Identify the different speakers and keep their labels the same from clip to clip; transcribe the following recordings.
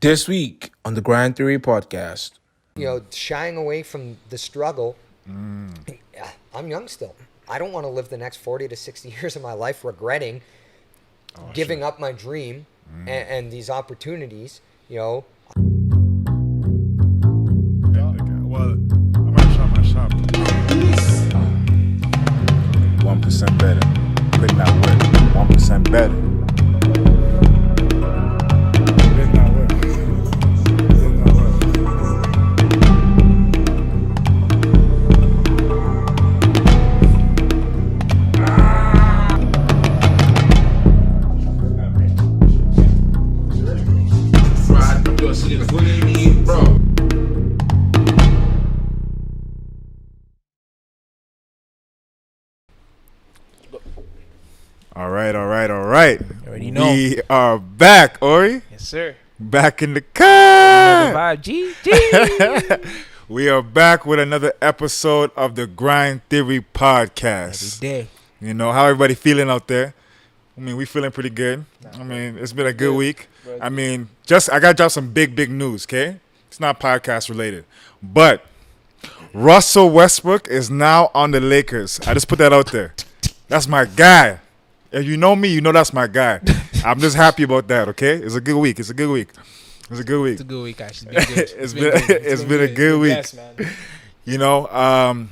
Speaker 1: This week on the Grind Theory podcast.
Speaker 2: Shying away from the struggle. Yeah, I'm young still. I don't want to live the next 40 to 60 years of my life regretting giving up my dream and these opportunities.
Speaker 3: Well, I'm gonna shop my shop. 1% better. Could not work. 1% better. Could not work. Could not work.
Speaker 1: Bro.
Speaker 3: All right.
Speaker 4: You already know.
Speaker 3: We are back, Ori.
Speaker 4: Yes, sir.
Speaker 3: Back in the
Speaker 4: Another
Speaker 3: car.
Speaker 4: vibe. G.
Speaker 3: We are back with another episode of the Grind Theory podcast.
Speaker 4: Every day.
Speaker 3: You know, how everybody feeling out there? I mean, we feeling pretty good. I mean, it's been a good week. I mean, I got to drop some big news, okay? It's not podcast related. But Russell Westbrook is now on the Lakers. I just put that out there. That's my guy. If you know me, you know that's my guy. I'm just happy about that, okay? It's a good week.
Speaker 4: It's a good week, actually.
Speaker 3: It's been a good week.
Speaker 4: Yes, man.
Speaker 3: You know,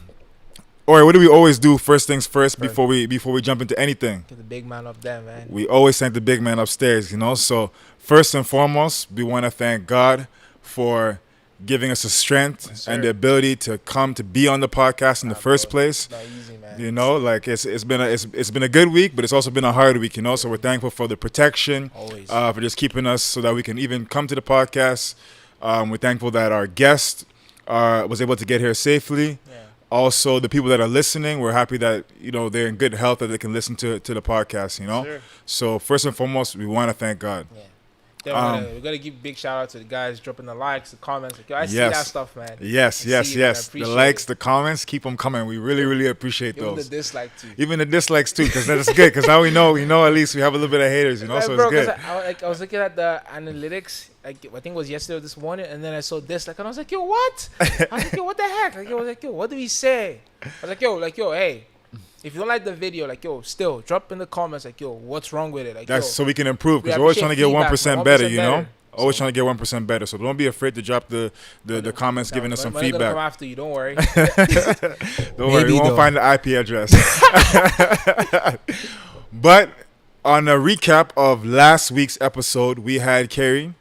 Speaker 3: or what do we always do? First things first before we jump into anything.
Speaker 4: Get the big man up there, man.
Speaker 3: We always thank the big man upstairs, you know. So first and foremost, we want to thank God for giving us the strength and the ability to come to be on the podcast in the first place.
Speaker 4: It's not easy, man.
Speaker 3: You know, like it's been a good week, but it's also been a hard week, you know. So we're thankful for the protection,
Speaker 4: Always.
Speaker 3: for just keeping us so that we can even come to the podcast. We're thankful that our guest was able to get here safely.
Speaker 4: Yeah.
Speaker 3: Also, the people that are listening, we're happy that, you know, they're in good health, that they can listen to the podcast, you know.
Speaker 4: Sure.
Speaker 3: So first and foremost, we want to thank God.
Speaker 4: Yeah. Then we're gonna give big shout out to the guys dropping the likes, the comments. Like, yo, I see
Speaker 3: Yes.
Speaker 4: that stuff, man.
Speaker 3: Yes.
Speaker 4: I see it, man. I
Speaker 3: The
Speaker 4: appreciate
Speaker 3: likes,
Speaker 4: it.
Speaker 3: the comments, keep them coming. We really appreciate
Speaker 4: Even
Speaker 3: those.
Speaker 4: the dislike too.
Speaker 3: Even the dislikes too, because that's good. Because now we know at least we have a little bit of haters, you know. So
Speaker 4: Bro,
Speaker 3: it's
Speaker 4: 'cause
Speaker 3: good.
Speaker 4: I was looking at the analytics. Like, I think it was yesterday or this morning, and then I saw dislike, and I was like, yo, what? I was like, yo, what the heck? Like, I was like, yo, what do we say? I was like, yo, hey. If you don't like the video, like, yo, still drop in the comments, like, yo, what's wrong with it? Like,
Speaker 3: That's
Speaker 4: yo,
Speaker 3: so we can improve.
Speaker 4: we
Speaker 3: Because we're always
Speaker 4: appreciate
Speaker 3: trying to get
Speaker 4: feedback,
Speaker 3: 1%
Speaker 4: man,
Speaker 3: better,
Speaker 4: 1%
Speaker 3: you know.
Speaker 4: better.
Speaker 3: Always
Speaker 4: So-
Speaker 3: trying to get 1% better. So don't be afraid to drop the comments, giving us some
Speaker 4: we're not gonna come
Speaker 3: feedback.
Speaker 4: after you, don't worry.
Speaker 3: Don't worry,
Speaker 4: Maybe
Speaker 3: we won't
Speaker 4: though.
Speaker 3: find the IP address. But on a recap of last week's episode, we had Kerry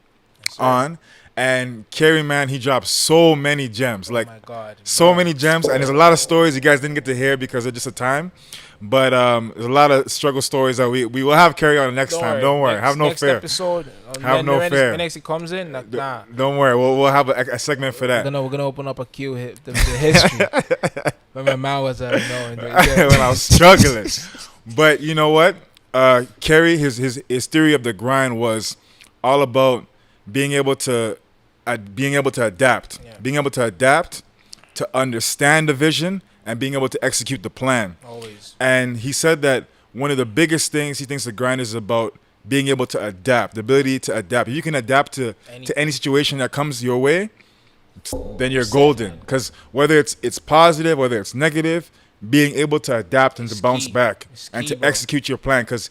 Speaker 3: on, and Kerry, man, he dropped so many gems, like
Speaker 4: Oh my God.
Speaker 3: so many gems, and there's a lot of stories you guys didn't get to hear because of just the time. But there's a lot of struggle stories that we will have Kerry on next time. Don't worry, have no
Speaker 4: next
Speaker 3: fear.
Speaker 4: episode,
Speaker 3: Have no fear.
Speaker 4: When next it comes in, like, nah.
Speaker 3: Don't worry, we'll have a segment for that.
Speaker 4: We're gonna open up a queue, the history. When my mom was
Speaker 3: When I was struggling. But you know what? Kerry, his theory of the grind was all about being able to adapt,
Speaker 4: Yeah.
Speaker 3: being able to adapt, to understand the vision, and being able to execute the plan.
Speaker 4: always.
Speaker 3: And he said that one of the biggest things he thinks the grind is about being able to adapt, the ability to adapt. If you can adapt to any situation that comes your way, then you're golden. Because whether it's positive, whether it's negative, being able to adapt and to
Speaker 4: It's
Speaker 3: bounce
Speaker 4: key.
Speaker 3: back
Speaker 4: It's
Speaker 3: and
Speaker 4: key,
Speaker 3: to
Speaker 4: bro.
Speaker 3: execute your plan. Because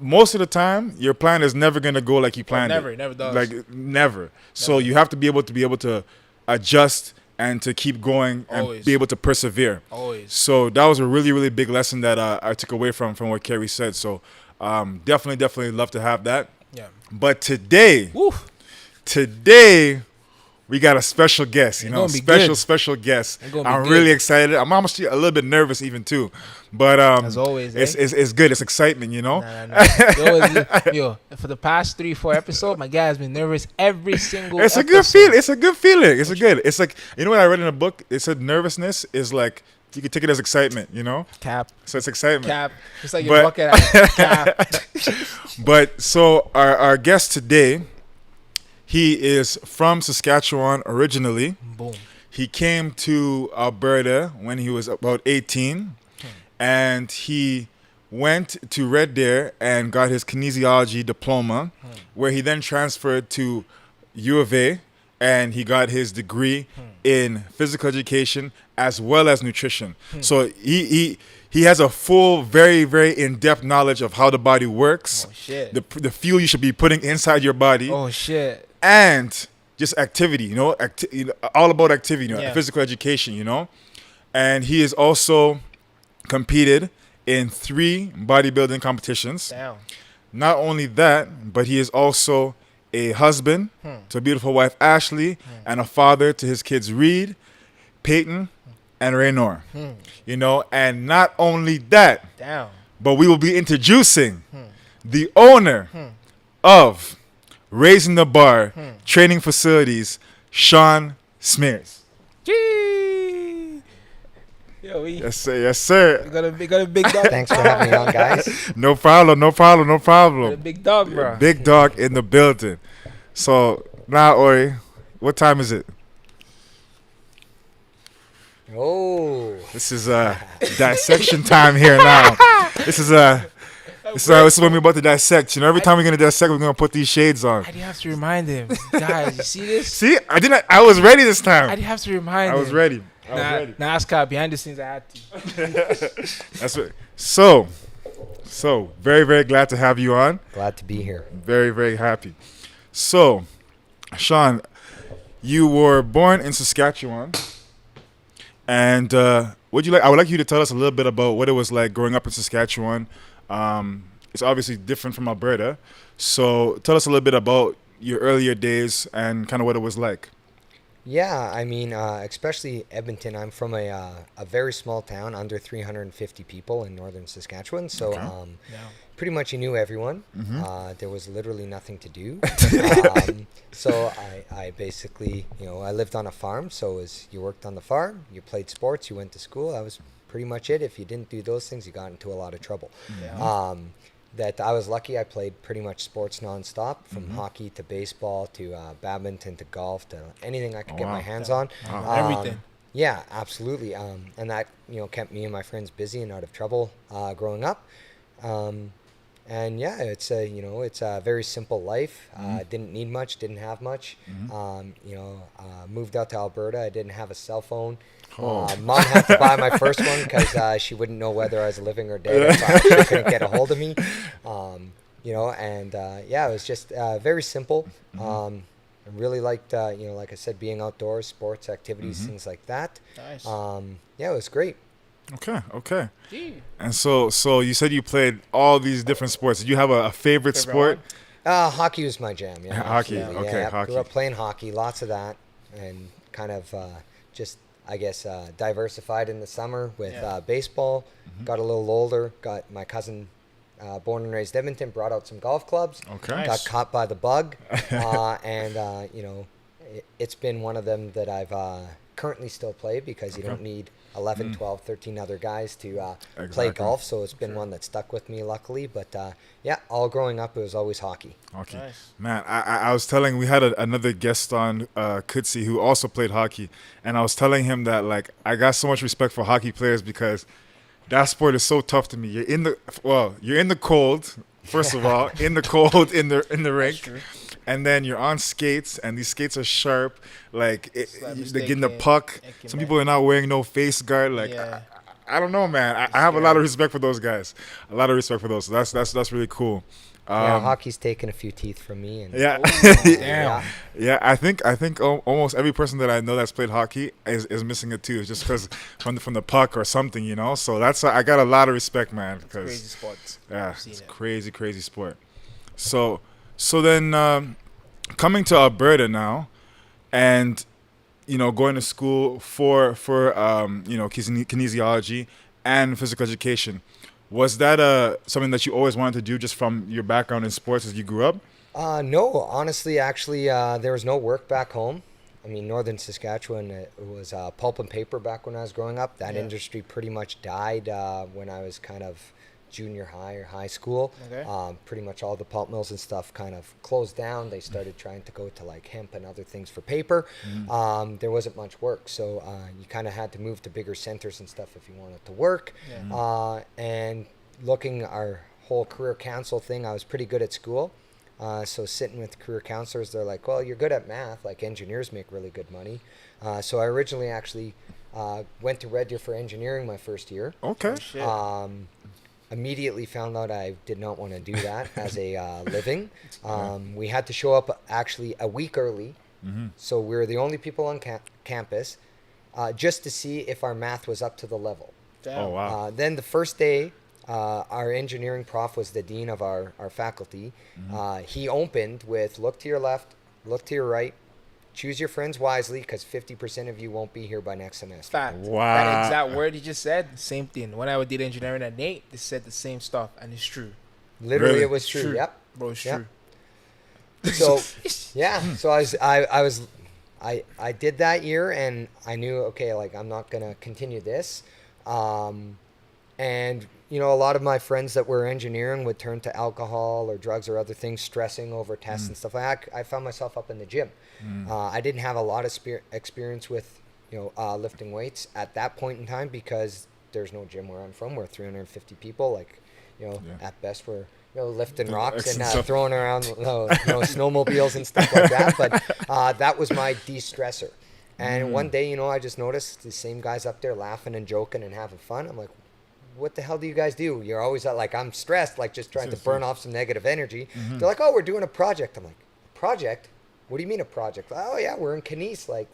Speaker 3: most of the time, your plan is never going to go like you planned
Speaker 4: never,
Speaker 3: it.
Speaker 4: it never does.
Speaker 3: Like, never. So you have to be able to adjust and to keep going and
Speaker 4: Always.
Speaker 3: be able to persevere.
Speaker 4: Always.
Speaker 3: So that was a really big lesson that I took away from what Kerry said. So definitely love to have that.
Speaker 4: Yeah.
Speaker 3: But today
Speaker 4: Woo.
Speaker 3: we got a special guest. You
Speaker 4: It's
Speaker 3: know,
Speaker 4: gonna be good.
Speaker 3: special guest.
Speaker 4: It's gonna be
Speaker 3: I'm
Speaker 4: good.
Speaker 3: really excited. I'm almost a little bit nervous even too. But
Speaker 4: As always,
Speaker 3: it's good. It's excitement. You know.
Speaker 4: Nah. Yo, for the past 3-4 episodes, my guy has been nervous every single.
Speaker 3: It's a good feeling. It's a good feeling. It's good. It's like, you know what I read in a book? It said nervousness is like, you can take it as excitement, you know?
Speaker 4: Cap.
Speaker 3: So it's excitement.
Speaker 4: Cap. It's like
Speaker 3: But-
Speaker 4: you're looking at cap.
Speaker 3: But so our guest today, he is from Saskatchewan originally.
Speaker 4: Boom.
Speaker 3: He came to Alberta when he was about 18, and he went to Red Deer and got his kinesiology diploma, where he then transferred to U of A, and he got his degree in physical education as well as nutrition. So he has a full, very, very in-depth knowledge of how the body works,
Speaker 4: Oh shit.
Speaker 3: the fuel you should be putting inside your body,
Speaker 4: Oh shit.
Speaker 3: and just activity, all about activity,
Speaker 4: Yeah.
Speaker 3: physical education, And he has also competed in 3 bodybuilding competitions.
Speaker 4: Damn.
Speaker 3: Not only that, but he is also a husband to a beautiful wife, Ashley, and a father to his kids, Reed, Peyton, and Raynor. And not only that,
Speaker 4: Damn.
Speaker 3: but we will be introducing the owner of Raising the Bar Training Facilities, Shaun Smears.
Speaker 4: Gee. Yo, we
Speaker 3: Yes, sir. Yes, sir.
Speaker 4: got a big dog.
Speaker 2: Thanks for having me on, guys.
Speaker 3: No problem. No problem. No
Speaker 4: Got a
Speaker 3: problem.
Speaker 4: big dog, bro.
Speaker 3: Big dog in the building. So now, Ori, what time is it?
Speaker 2: Oh,
Speaker 3: This is dissection time here now. This is when we're about to dissect. Every time we're gonna dissect, we're gonna put these shades on.
Speaker 4: I didn't have to remind him. Guys, you see this?
Speaker 3: See, I didn't. I was ready this
Speaker 4: I
Speaker 3: time.
Speaker 4: didn't have to remind
Speaker 3: I
Speaker 4: him.
Speaker 3: was ready. I was ready.
Speaker 4: Nah, Scott, behind the scenes, I had to.
Speaker 3: That's what. So very, very glad to have you on.
Speaker 2: glad to be here.
Speaker 3: Very, very happy. So, Shaun, you were born in Saskatchewan, and would you like? I would like you to tell us a little bit about what it was like growing up in Saskatchewan. It's obviously different from Alberta, so tell us a little bit about your earlier days and kind of what it was like.
Speaker 2: Yeah, I mean, especially Edmonton. I'm from a very small town, under 350 people in northern Saskatchewan. So pretty much you knew everyone. There was literally nothing to do. So I basically, I lived on a farm. So you worked on the farm, you played sports, you went to school. That was pretty much it. If you didn't do those things, you got into a lot of trouble. That I was lucky. I played pretty much sports nonstop, from hockey to baseball to badminton to golf to anything I could get my hands on.
Speaker 4: Everything.
Speaker 2: Yeah, absolutely. And that kept me and my friends busy and out of trouble growing up. And yeah, it's a very simple life. Didn't need much, didn't have much. Moved out to Alberta. I didn't have a cell phone. Mom had to buy my first one because she wouldn't know whether I was living or dead if she couldn't get a hold of me. It was just very simple. I really liked, like I said, being outdoors, sports, activities, things like that.
Speaker 4: Nice.
Speaker 2: It was great.
Speaker 3: Okay.
Speaker 4: Gee.
Speaker 3: And so you said you played all these different sports. Did you have a favorite sport?
Speaker 2: Hockey was my jam. Yeah,
Speaker 3: Hockey,
Speaker 2: absolutely.
Speaker 3: okay,
Speaker 2: Yeah,
Speaker 3: hockey.
Speaker 2: grew up playing hockey, lots of that, and kind of just, I guess, diversified in the summer with baseball. Got a little older. Got my cousin, born and raised Edmonton, brought out some golf clubs.
Speaker 3: Okay.
Speaker 4: Nice.
Speaker 2: Got caught by the bug, it's been one of them that I've currently still play because you don't need 11, 12, 13 other guys to play
Speaker 3: Exactly.
Speaker 2: golf. So it's been one that stuck with me, luckily. But all growing up, it was always hockey.
Speaker 3: Hockey.
Speaker 4: Nice.
Speaker 3: Man, I was telling, we had another guest on, Kutsi, who also played hockey. And I was telling him that, like, I got so much respect for hockey players because that sport is so tough to me. You're in the cold, first of all, in the cold, in the rink.
Speaker 4: true.
Speaker 3: And then you're on skates, and these skates are sharp. Like,
Speaker 4: Slap
Speaker 3: they're getting the
Speaker 4: mistake,
Speaker 3: puck.
Speaker 4: it can
Speaker 3: Some
Speaker 4: be-
Speaker 3: people are not wearing no face guard. Like,
Speaker 4: Yeah.
Speaker 3: I don't know, man. I have a lot of respect for those guys. A lot of respect for those. So that's really cool.
Speaker 2: Hockey's taken a few teeth from me. And
Speaker 3: Yeah.
Speaker 4: Damn.
Speaker 3: Yeah, I think almost every person that I know that's played hockey is missing a tooth just because from the puck or something, So I got a lot of respect, man.
Speaker 4: Crazy
Speaker 3: Because
Speaker 4: sports.
Speaker 3: yeah,
Speaker 4: I've seen
Speaker 3: it's
Speaker 4: it.
Speaker 3: crazy sport. So then coming to Alberta now, and going to school for kinesiology and physical education. Was that something that you always wanted to do just from your background in sports as you grew up?
Speaker 2: No, honestly, actually, there was no work back home. I mean, northern Saskatchewan, it was pulp and paper back when I was growing up. That industry pretty much died when I was kind of junior high or high school.
Speaker 4: Okay.
Speaker 2: Pretty much all the pulp mills and stuff kind of closed down. They started trying to go to like hemp and other things for paper. There wasn't much work, so you kind of had to move to bigger centers and stuff if you wanted to work.
Speaker 4: Yeah.
Speaker 2: And looking our whole career council thing, I was pretty good at school. So sitting with career counselors, they're like, well, you're good at math. Like engineers make really good money. So I originally actually went to Red Deer for engineering my first year.
Speaker 3: Okay.
Speaker 4: Shit.
Speaker 2: Immediately found out I did not want to do that as a living. We had to show up actually a week early. So we were the only people on campus just to see if our math was up to the level.
Speaker 4: Damn.
Speaker 3: Oh wow.
Speaker 2: Then the first day, our engineering prof was the dean of our faculty. He opened with, look to your left, look to your right, choose your friends wisely because 50% of you won't be here by next semester.
Speaker 4: Fact.
Speaker 3: Wow.
Speaker 4: That exact word he just said, same thing. When I did engineering at Nate, they said the same stuff, and it's true.
Speaker 2: Literally,
Speaker 3: Really?
Speaker 2: it was true.
Speaker 4: True.
Speaker 2: Yep.
Speaker 4: Bro, it's
Speaker 2: Yep.
Speaker 4: true.
Speaker 2: So yeah, so I did that year, and I knew, okay, like I'm not gonna continue this. And you know, a lot of my friends that were engineering would turn to alcohol or drugs or other things, stressing over tests and stuff like that. I found myself up in the gym. I didn't have a lot of experience with, you know, lifting weights at that point in time because there's no gym where I'm from. We're 350 people. Like, you know, at best we're, you know, lifting rocks and throwing around, you know, snowmobiles and stuff like that. But that was my de-stressor. And one day, you know, I just noticed the same guys up there laughing and joking and having fun. I'm like, what the hell do you guys do? You're always like, I'm stressed, like just trying to burn off some negative energy. They're like, oh, we're doing a project. I'm like, project? What do you mean a project? Oh yeah, we're in Kines. Like,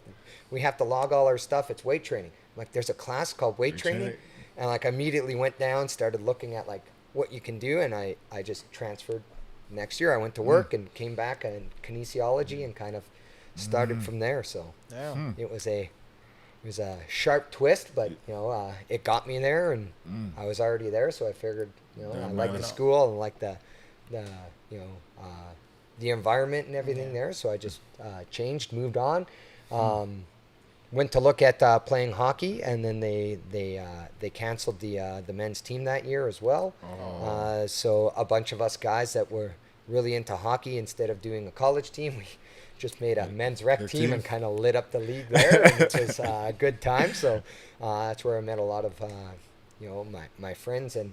Speaker 2: we have to log all our stuff. It's weight training. I'm like, there's a class called weight training. And like, I immediately went down, started looking at like what you can do. And I just transferred next year. I went to work and came back in kinesiology and kind of started from there. So
Speaker 4: Damn.
Speaker 2: it was a sharp twist, but you know, it got me there, and I was already there, so I figured, you know, I like the school and like the you know, the environment and everything there, so I just changed, moved on, went to look at playing hockey, and then they canceled the men's team that year as well. So a bunch of us guys that were really into hockey, instead of doing a college team, we just made a men's rec team and kind of lit up the league there, and it was a good time. So that's where I met a lot of you know, my friends and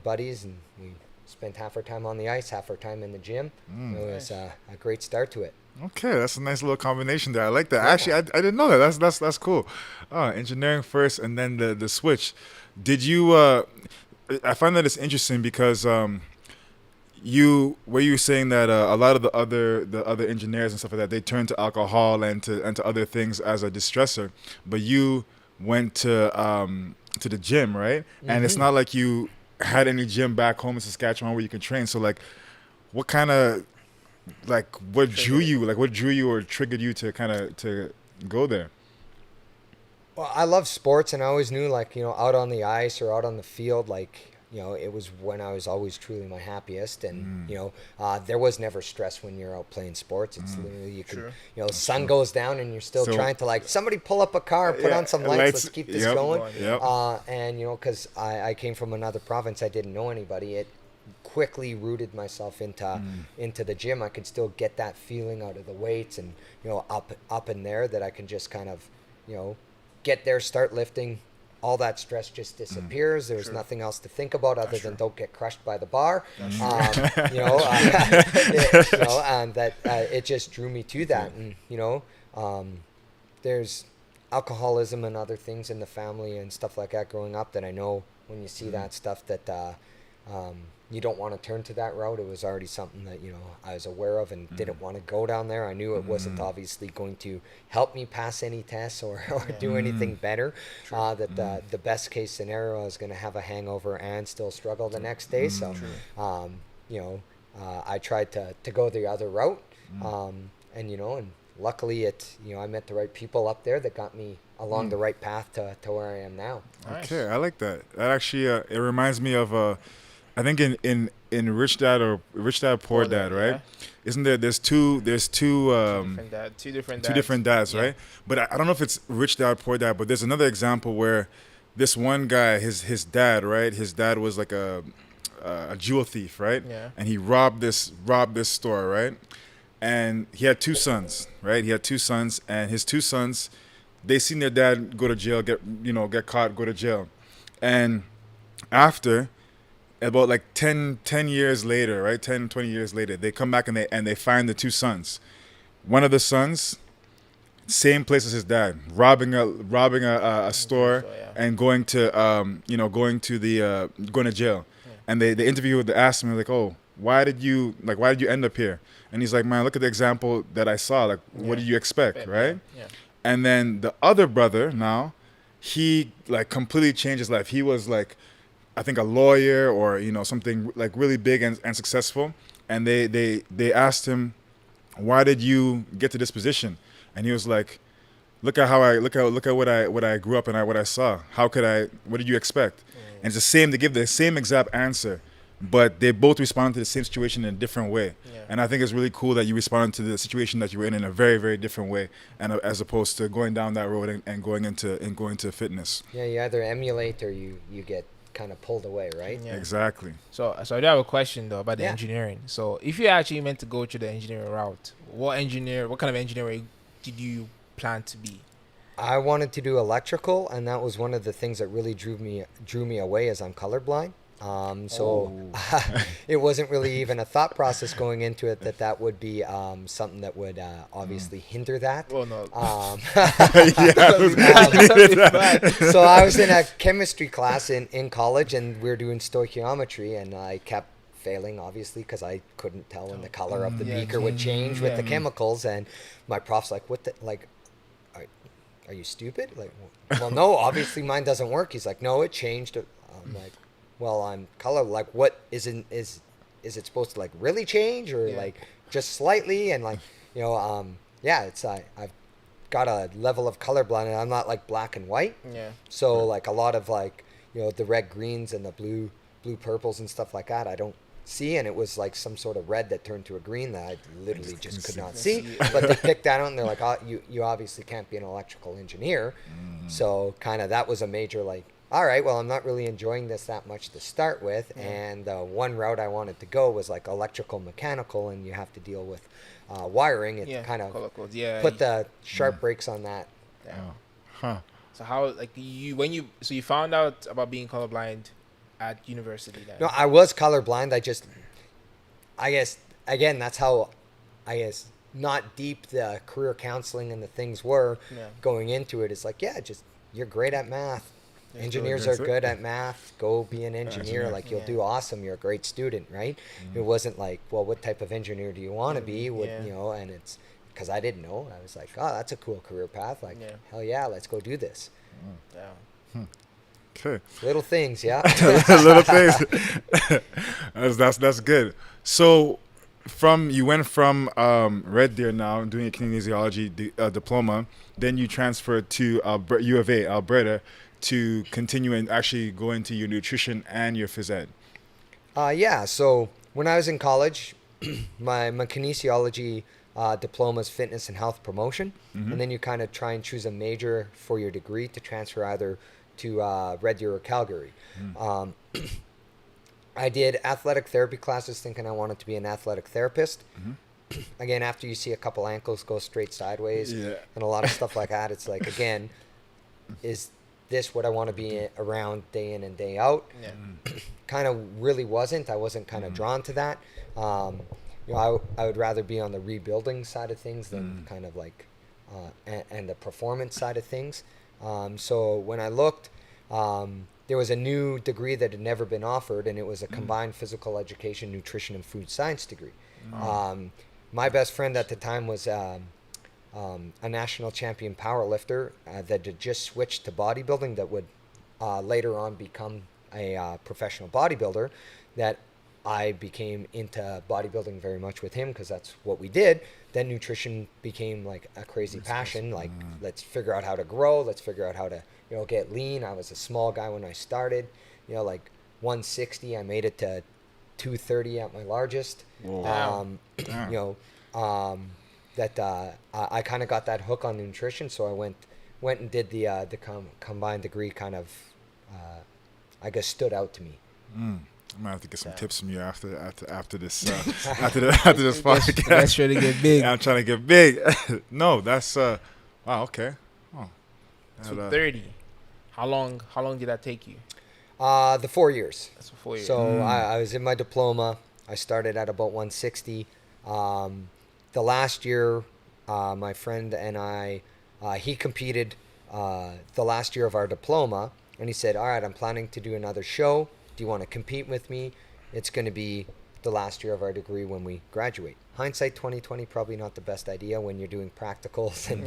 Speaker 2: buddies, and we spent half our time on the ice, half our time in the gym. It was a great start to it.
Speaker 3: Okay, that's a nice little combination there. I like that. Actually, I didn't know that. That's cool. Engineering first, and then the switch. Did you? I find that it's interesting because you were saying that a lot of the other engineers and stuff like that, they turn to alcohol and to other things as a distressor, but you went to the gym, right? And it's not like you had any gym back home in Saskatchewan where you could train. So like, what kind of what drew you or triggered you to kind of to go there?
Speaker 2: Well, I love sports, and I always knew, like, you know, out on the ice or out on the field, like, you know, it was when I was always truly my happiest. And, you know, there was never stress when you're out playing sports. It's literally, you can, you know, sun goes down and you're still trying to, like, somebody pull up a car, put on some lights, let's keep this going. And, you know, because I came from another province, I didn't know anybody. It quickly rooted myself into the gym. I could still get that feeling out of the weights and, you know, up in there, that I can just kind of, you know, get there, start lifting. All that stress just disappears. There's nothing else to think about other than don't get crushed by the bar. You know, and that it just drew me to that. And, you know, there's alcoholism and other things in the family and stuff like that growing up that I know when you see that stuff that you don't want to turn to that route. It was already something that, you know, I was aware of and didn't want to go down there. I knew it wasn't obviously going to help me pass any tests or do anything better. That the best case scenario, I was going to have a hangover and still struggle the next day. So, you know, I tried to go the other route. And, you know, and luckily you know, I met the right people up there that got me along the right path to where I am now.
Speaker 3: Okay, I like that. That actually, it reminds me of I think in Rich Dad or Rich Dad Poor Dad, right? Isn't there's two
Speaker 4: Two different dads,
Speaker 3: right? But I don't know if it's Rich Dad Poor Dad, but there's another example where this one guy, his dad, right? His dad was like a jewel thief, right?
Speaker 4: Yeah.
Speaker 3: And he robbed this store, right? And he had two sons, right? He had two sons, and his two sons, they seen their dad go to jail, get caught, go to jail, and after. about like 10 years later, right? 10, 20 years later, they come back and they find the two sons. One of the sons, same place as his dad, robbing a store
Speaker 4: Yeah.
Speaker 3: and going to going to jail. And they interview, they asked him like, oh, why did you end up here? And he's like, man, look at the example that I saw. Like, what did you expect, right?
Speaker 4: Yeah.
Speaker 3: And then the other brother now, he like completely changed his life. He was like, I think a lawyer or something like really big and successful. And they asked him, why did you get to this position? And he was like, look at what I grew up and what I saw. What did you expect? And it's the same. They give the same exact answer, but they both responded to the same situation in a different way.
Speaker 4: Yeah.
Speaker 3: And I think it's really cool that you responded to the situation that you were in a very, very different way, and as opposed to going down that road and going into fitness.
Speaker 2: Yeah, you either emulate or you get kind of pulled away, right?
Speaker 4: Yeah.
Speaker 3: Exactly.
Speaker 4: So I do have a question though about the
Speaker 2: Yeah.
Speaker 4: engineering. So if you actually meant to go to the engineering route, what kind of engineering did you plan to be?
Speaker 2: I wanted to do electrical, and that was one of the things that really drew me away, as I'm colorblind. It wasn't really even a thought process going into it that would be something that would obviously hinder that.
Speaker 4: Well, no.
Speaker 2: So I was in a chemistry class in college, and we were doing stoichiometry, and I kept failing, obviously, because I couldn't tell when the color of the beaker would change with the chemicals. And my prof's like, "What the like? Are you stupid?" Like, well, no, obviously mine doesn't work. He's like, "No, it changed." I'm like, "Well, I'm color. Like, what is it supposed to like really change or like just slightly?" And like, it's I've got a level of colorblind, and I'm not like black and white.
Speaker 4: Yeah.
Speaker 2: So like a lot of like the red greens and the blue purples and stuff like that, I don't see, and it was like some sort of red that turned to a green that I literally just could not see. But they picked that out, and they're like, "Oh, you obviously can't be an electrical engineer." So kind of that was a major like, all right, well, I'm not really enjoying this that much to start with, and the one route I wanted to go was like electrical mechanical, and you have to deal with wiring. It kind of put the sharp brakes on that.
Speaker 4: Yeah.
Speaker 3: Huh.
Speaker 4: So how like you found out about being colorblind at university then?
Speaker 2: No, I was colorblind. I guess again, that's how not deep the career counseling and the things were going into it. It's like, just you're great at math. Engineers are good at math. Go be an engineer. Like, you'll do awesome. You're a great student, right? It wasn't like, well, what type of engineer do you want to be? And it's because I didn't know. I was like, oh, that's a cool career path. Like, hell yeah, let's go do this.
Speaker 4: Yeah.
Speaker 3: Okay.
Speaker 2: Little things, yeah.
Speaker 3: Little things. That's good. So you went from Red Deer now doing a kinesiology diploma, then you transferred to U of A, Alberta, to continue and actually go into your nutrition and your phys ed.
Speaker 2: So when I was in college, my kinesiology diploma is fitness and health promotion, and then you kind of try and choose a major for your degree to transfer either to Red Deer or Calgary. I did athletic therapy classes thinking I wanted to be an athletic therapist. Again, after you see a couple ankles go straight sideways and a lot of stuff like that, it's like, again, is this what I want to be around day in and day out? Kind of really wasn't. I wasn't kind of drawn to that. I would rather be on the rebuilding side of things than kind of like and the performance side of things. So when I looked, there was a new degree that had never been offered, and it was a combined physical education, nutrition, and food science degree. My best friend at the time was a national champion powerlifter that had just switched to bodybuilding that would later on become a professional bodybuilder. That I became into bodybuilding very much with him because that's what we did. Then nutrition became like a crazy passion. Like, let's figure out how to grow. Let's figure out how to, get lean. I was a small guy when I started, like 160. I made it to 230 at my largest.
Speaker 3: Wow.
Speaker 2: I kind of got that hook on nutrition. So I went and did the combined degree. Kind of, I guess, stood out to me.
Speaker 3: I'm gonna have to get some tips from you after this after this podcast.
Speaker 4: Let's try to get big.
Speaker 3: I'm trying to get big. No, that's wow. Okay. Oh,
Speaker 4: 230. How long did that take you?
Speaker 2: The 4 years.
Speaker 4: That's before you.
Speaker 2: So I was in my diploma. I started at about 160. The last year, my friend and I, he competed the last year of our diploma, and he said, "All right, I'm planning to do another show. Do you want to compete with me? It's going to be the last year of our degree when we graduate." Hindsight 2020, probably not the best idea when you're doing practicals and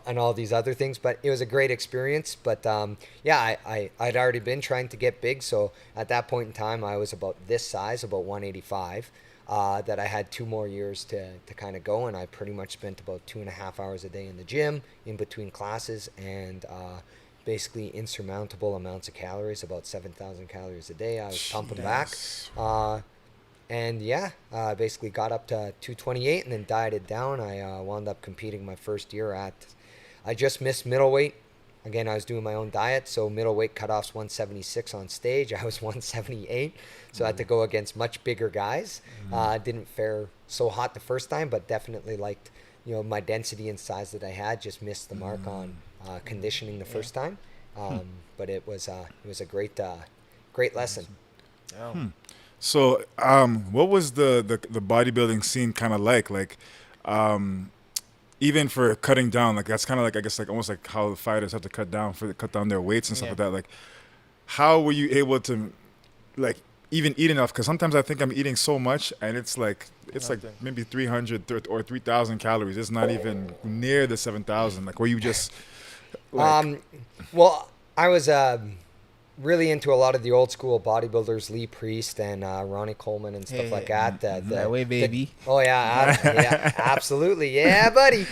Speaker 2: and all these other things. But it was a great experience. But I'd already been trying to get big, so at that point in time, I was about this size, about 185. That I had 2 more years to kind of go, and I pretty much spent about 2.5 hours a day in the gym in between classes, and basically insurmountable amounts of calories, about 7,000 calories a day. I was pumping back. Basically got up to 228 and then dieted down. I wound up competing my first year I just missed middleweight. Again, I was doing my own diet, so middleweight cutoff's 176 on stage. I was 178, so I had to go against much bigger guys. Didn't fare so hot the first time, but definitely liked, my density and size that I had. Just missed the mark on conditioning the first time. But it was a great lesson.
Speaker 3: So, what was the bodybuilding scene kind of like? Like, even for cutting down, like that's kind of like, I guess, like almost like how the fighters have to cut down their weights and stuff like that. Like, how were you able to, like, even eat enough? Because sometimes I think I'm eating so much, and it's like maybe 300 or 3,000 calories. It's not even near the 7,000. Like, were you just like,
Speaker 2: well, I was really into a lot of the old school bodybuilders, Lee Priest and Ronnie Coleman and stuff like that.
Speaker 4: That way, baby.
Speaker 2: Absolutely, yeah, buddy.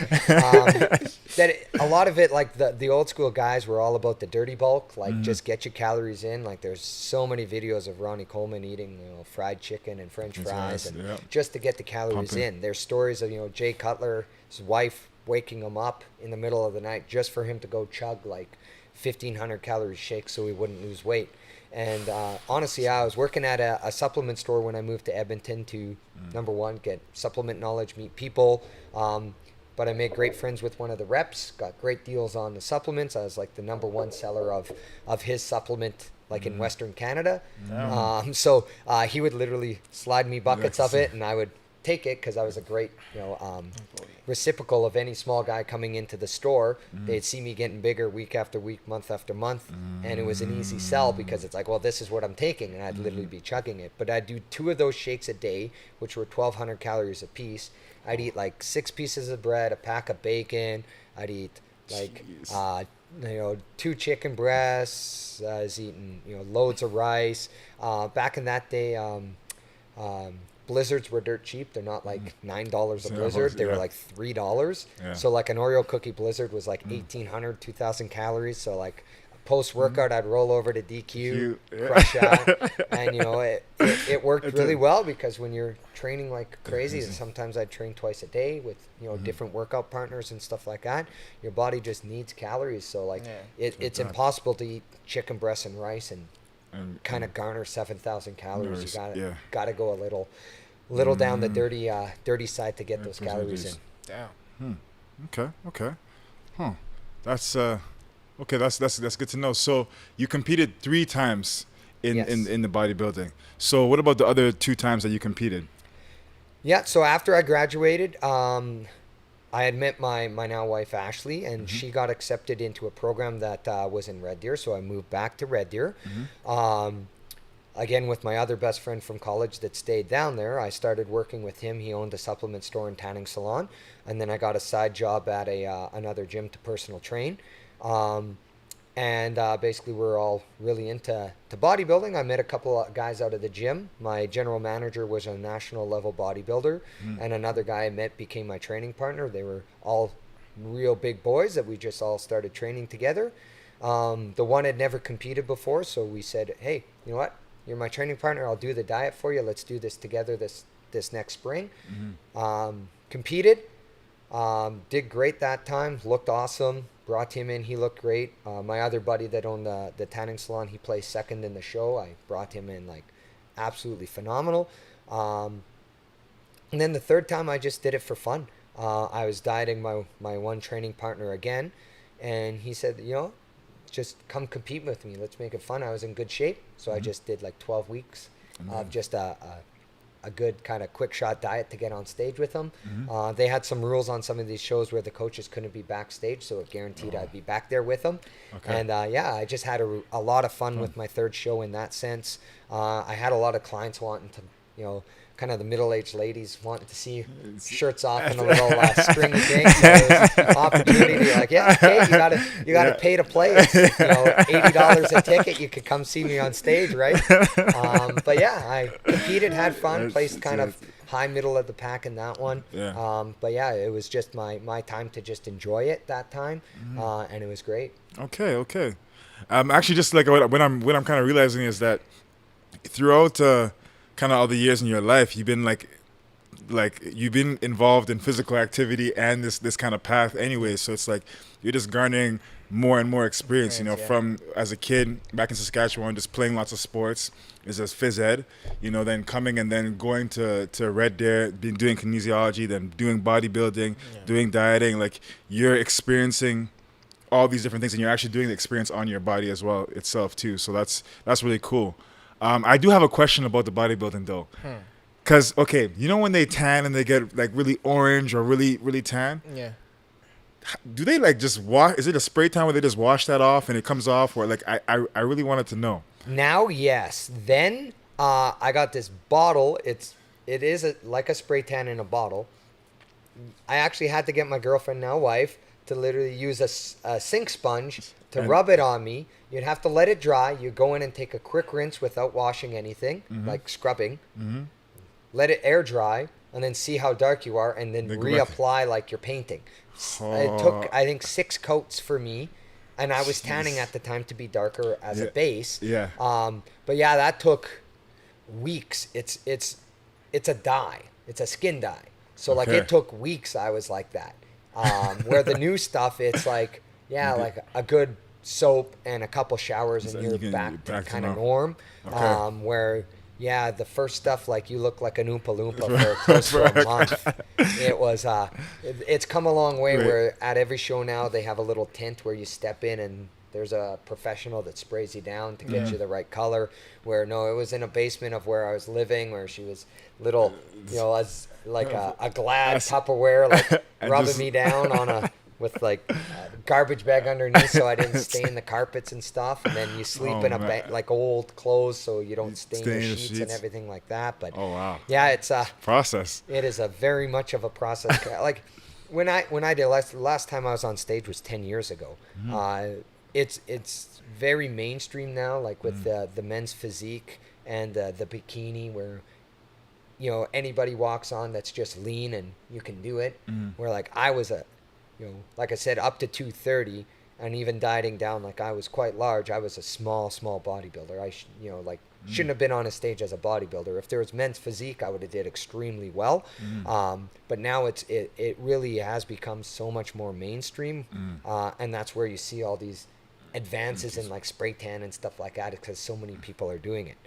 Speaker 2: A lot of it, like the old school guys, were all about the dirty bulk, like just get your calories in. Like there's so many videos of Ronnie Coleman eating, fried chicken and French fries, and just to get the calories in. There's stories of Jay Cutler, his wife waking him up in the middle of the night just for him to go chug like 1,500 calorie shake so he wouldn't lose weight. And honestly, I was working at a supplement store when I moved to Edmonton to, number one, get supplement knowledge, meet people. But I made great friends with one of the reps, got great deals on the supplements. I was like the number one seller of his supplement, like in Western Canada. So he would literally slide me buckets of it, and I would take it because I was a great, reciprocal of any small guy coming into the store. They'd see me getting bigger week after week, month after month, and it was an easy sell because it's like, well, this is what I'm taking, and I'd literally be chugging it. But I'd do 2 of those shakes a day, which were 1,200 calories a piece. I'd eat like 6 pieces of bread, a pack of bacon. I'd eat like 2 chicken breasts. I was eating loads of rice. Back in that day, Blizzards were dirt cheap. They're not like $9 a blizzard. They were like $3. So like an Oreo cookie blizzard was like 1,800, 2,000 calories. So like post workout, I'd roll over to DQ, crush that, and it worked really well because when you're training like crazy, and sometimes I'd train twice a day with different workout partners and stuff like that. Your body just needs calories. So like it's impossible to eat chicken breast and rice and kind of garner 7,000 calories. You gotta go a little down the dirty side to get those calories in.
Speaker 4: Damn.
Speaker 3: Okay. That's okay. That's good to know. So you competed 3 times in the bodybuilding. So what about the other 2 times that you competed?
Speaker 2: Yeah. So after I graduated, I had met my now wife Ashley, and she got accepted into a program that was in Red Deer. So I moved back to Red Deer. Again, with my other best friend from college that stayed down there, I started working with him. He owned a supplement store and tanning salon, and then I got a side job at another gym to personal train. Basically, we're all really into bodybuilding. I met a couple of guys out of the gym. My general manager was a national level bodybuilder, and another guy I met became my training partner. They were all real big boys that we just all started training together. The one had never competed before, so we said, hey, you know what? You're my training partner. I'll do the diet for you. Let's do this together this next spring. Competed. Did great that time. Looked awesome. Brought him in. He looked great. My other buddy that owned the tanning salon, he placed second in the show. I brought him in like absolutely phenomenal. And then the third time I just did it for fun. I was dieting my one training partner again. And he said, just come compete with me. Let's make it fun. I was in good shape, so I just did like 12 weeks of just a good kind of quick shot diet to get on stage with them. They had some rules on some of these shows where the coaches couldn't be backstage, so it guaranteed I'd be back there with them.
Speaker 3: Okay.
Speaker 2: And I just had a lot of fun with my third show in that sense. I had a lot of clients wanting to, kind of the middle-aged ladies wanting to see shirts off and a little stringy thing. So it was an opportunity to be like, yeah, okay, you gotta pay to play. It's, $80 a ticket. You could come see me on stage, right? But yeah, I competed, had fun, placed kind of high middle of the pack in that one.
Speaker 3: Yeah.
Speaker 2: But yeah, it was just my time to just enjoy it that time, and it was great.
Speaker 3: Okay. Actually, just like what I'm kind of realizing is that throughout kind of all the years in your life, you've been like you've been involved in physical activity and this kind of path anyway. So it's like you're just garnering more and more experience, from as a kid back in Saskatchewan, just playing lots of sports, is as phys ed, then coming and then going to Red Deer, been doing kinesiology, then doing bodybuilding, doing dieting. Like you're experiencing all these different things, and you're actually doing the experience on your body as well itself too. So that's really cool. I do have a question about the bodybuilding though, because when they tan and they get like really orange or really really tan, do they like just wash? Is it a spray tan where they just wash that off and it comes off, or like I really wanted to know.
Speaker 2: Now, yes. Then I got this bottle. It is like a spray tan in a bottle. I actually had to get my girlfriend, now wife, to literally use a sink sponge to rub it on me. You'd have to let it dry. You go in and take a quick rinse without washing anything, like scrubbing. Let it air dry, and then see how dark you are, and then reapply like you're painting. It took, I think, 6 coats for me, and I was tanning at the time to be darker as a base.
Speaker 3: Yeah.
Speaker 2: But yeah, that took weeks. It's a dye. It's a skin dye. So like it took weeks. I was like that. Where the new stuff, it's like like a good soap and a couple showers and you're back to kind of norm. Where the first stuff, like you look like an Oompa Loompa for close to a month. It was it's come a long way where at every show now they have a little tent where you step in and there's a professional that sprays you down to get you the right color. Where it was in a basement of where I was living, where she was little, as like a Glad Tupperware, like rubbing me down on with like a garbage bag underneath so I didn't stain the carpets and stuff. And then you sleep in like old clothes so you don't stain your sheets and everything like that. But it's a
Speaker 3: process.
Speaker 2: It is a very much of a process. Like when I did last time I was on stage was 10 years ago. It's very mainstream now, like with the men's physique and the bikini, where anybody walks on that's just lean and you can do it. Where like I was like I said, up to 230, and even dieting down, like I was quite large. I was a small bodybuilder. I shouldn't have been on a stage as a bodybuilder. If there was men's physique, I would have did extremely well. But now it really has become so much more mainstream, and that's where you see all these advances in like spray tan and stuff like that, because so many people are doing it.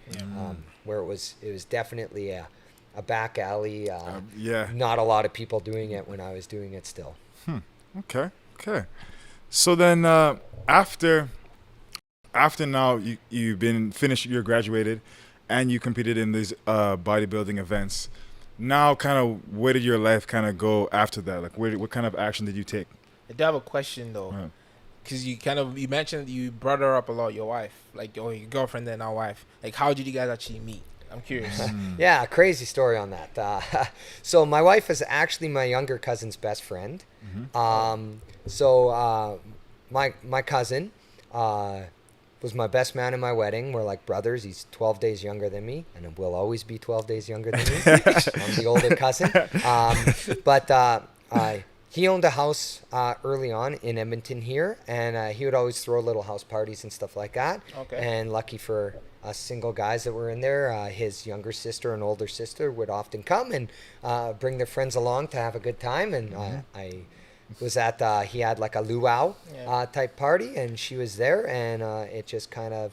Speaker 2: Where it was definitely a back alley. Not a lot of people doing it when I was doing it still.
Speaker 3: Okay. So then after now you've been finished, you're graduated, and you competed in these bodybuilding events. Now, kind of, where did your life kind of go after that? Like, what kind of action did you take?
Speaker 4: I do have a question though, because you mentioned you brought her up a lot, your wife, like your girlfriend and our wife. Like, how did you guys actually meet? I'm curious.
Speaker 2: Yeah, crazy story on that. So my wife is actually my younger cousin's best friend. So my cousin was my best man in my wedding. We're like brothers. He's 12 days younger than me, and will always be 12 days younger than me. I'm the older cousin. But he owned a house early on in Edmonton here, and he would always throw little house parties and stuff like that. And lucky for us single guys that were in there, his younger sister and older sister would often come and bring their friends along to have a good time. And I was at he had like a luau type party, and she was there, and it just kind of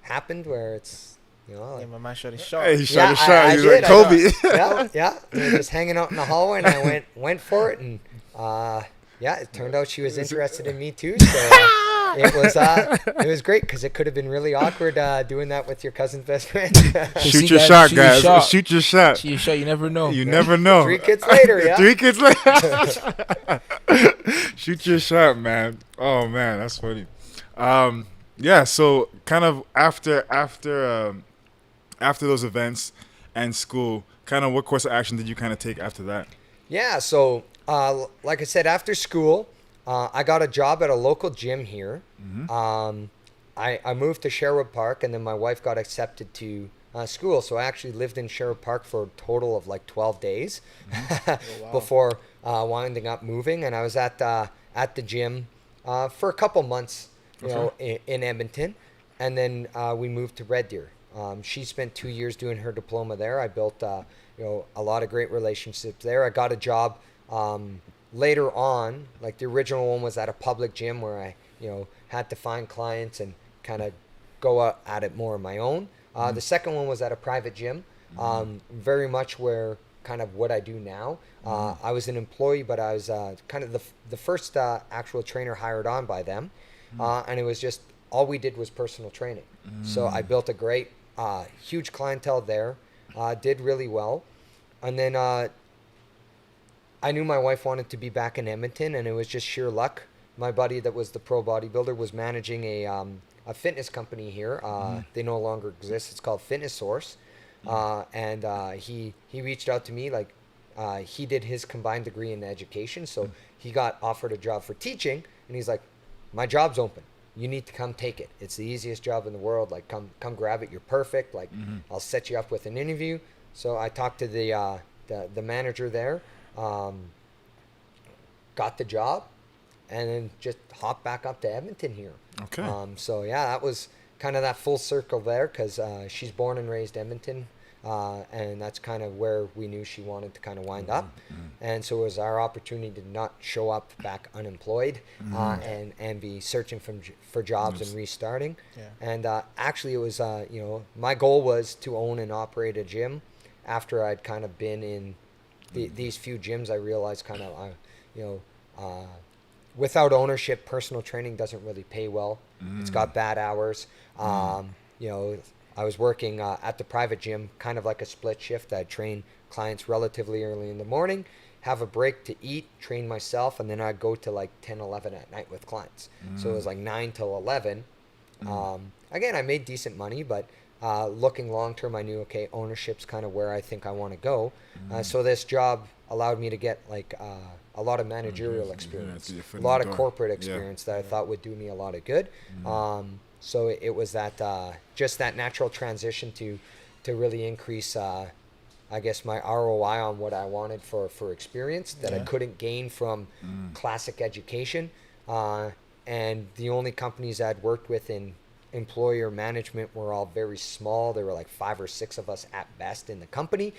Speaker 2: happened where it's
Speaker 4: my man shot his shot.
Speaker 3: Hey, he shot his shot. He's like Kobe.
Speaker 2: Yeah. We were just hanging out in the hallway, and I went for it, and it turned out she was interested in me too. So It was great because it could have been really awkward doing that with your cousin's best friend.
Speaker 3: Shoot
Speaker 4: See,
Speaker 3: your
Speaker 4: guys,
Speaker 3: shot,
Speaker 4: shoot your
Speaker 3: guys.
Speaker 4: shot.
Speaker 3: Shoot your shot.
Speaker 4: You sure? You never know.
Speaker 3: You never know.
Speaker 2: 3 kids later, yeah.
Speaker 3: 3 kids later. Shoot your shot, man. Oh man, that's funny. Yeah. So kind of after those events and school, kind of what course of action did you kind of take after that?
Speaker 2: Yeah, so like I said, after school, I got a job at a local gym here. I moved to Sherwood Park, and then my wife got accepted to school. So I actually lived in Sherwood Park for a total of like 12 days before winding up moving. And I was at the gym for a couple months, you know, in Edmonton. And then we moved to Red Deer. She spent 2 years doing her diploma there. I built you know, a lot of great relationships there. I got a job later on. Like the original one was at a public gym where I, you know, had to find clients and kind of go at it more on my own. The second one was at a private gym, very much where kind of what I do now. I was an employee, but I was kind of the first actual trainer hired on by them, and it was just all we did was personal training. So I built a great, huge clientele there. Did really well, and then I knew my wife wanted to be back in Edmonton, and it was just sheer luck. My buddy that was the pro bodybuilder was managing a fitness company here. They no longer exist. It's called Fitness Source, and he reached out to me. Like he did his combined degree in education, so he got offered a job for teaching, and he's like, "My job's open. You need to come take it. It's the easiest job in the world. Like, come grab it. You're perfect. Like, I'll set you up with an interview." So I talked to the manager there, got the job, and then just hopped back up to Edmonton here.
Speaker 3: Okay.
Speaker 2: So yeah, that was kind of that full circle there because she's born and raised Edmonton. And that's kind of where we knew she wanted to kind of wind up. And so it was our opportunity to not show up back unemployed and be searching for jobs and restarting.
Speaker 4: Yeah.
Speaker 2: And actually it was, you know, my goal was to own and operate a gym. After I'd kind of been in these few gyms, I realized kind of, you know, without ownership, personal training doesn't really pay well. It's got bad hours. You know, I was working at the private gym, kind of like a split shift. I'd train clients relatively early in the morning, have a break to eat, train myself, and then I'd go to like 10, 11 at night with clients. So it was like 9 till 11. Again, I made decent money, but looking long term, I knew, okay, ownership's kind of where I think I want to go. So this job allowed me to get like a lot of managerial experience, a lot of corporate experience that I thought would do me a lot of good. So it was that just that natural transition to really increase, I guess, my ROI on what I wanted for experience that I couldn't gain from classic education. And the only companies I'd worked with in employer management were all very small. There were like 5 or 6 of us at best in the company.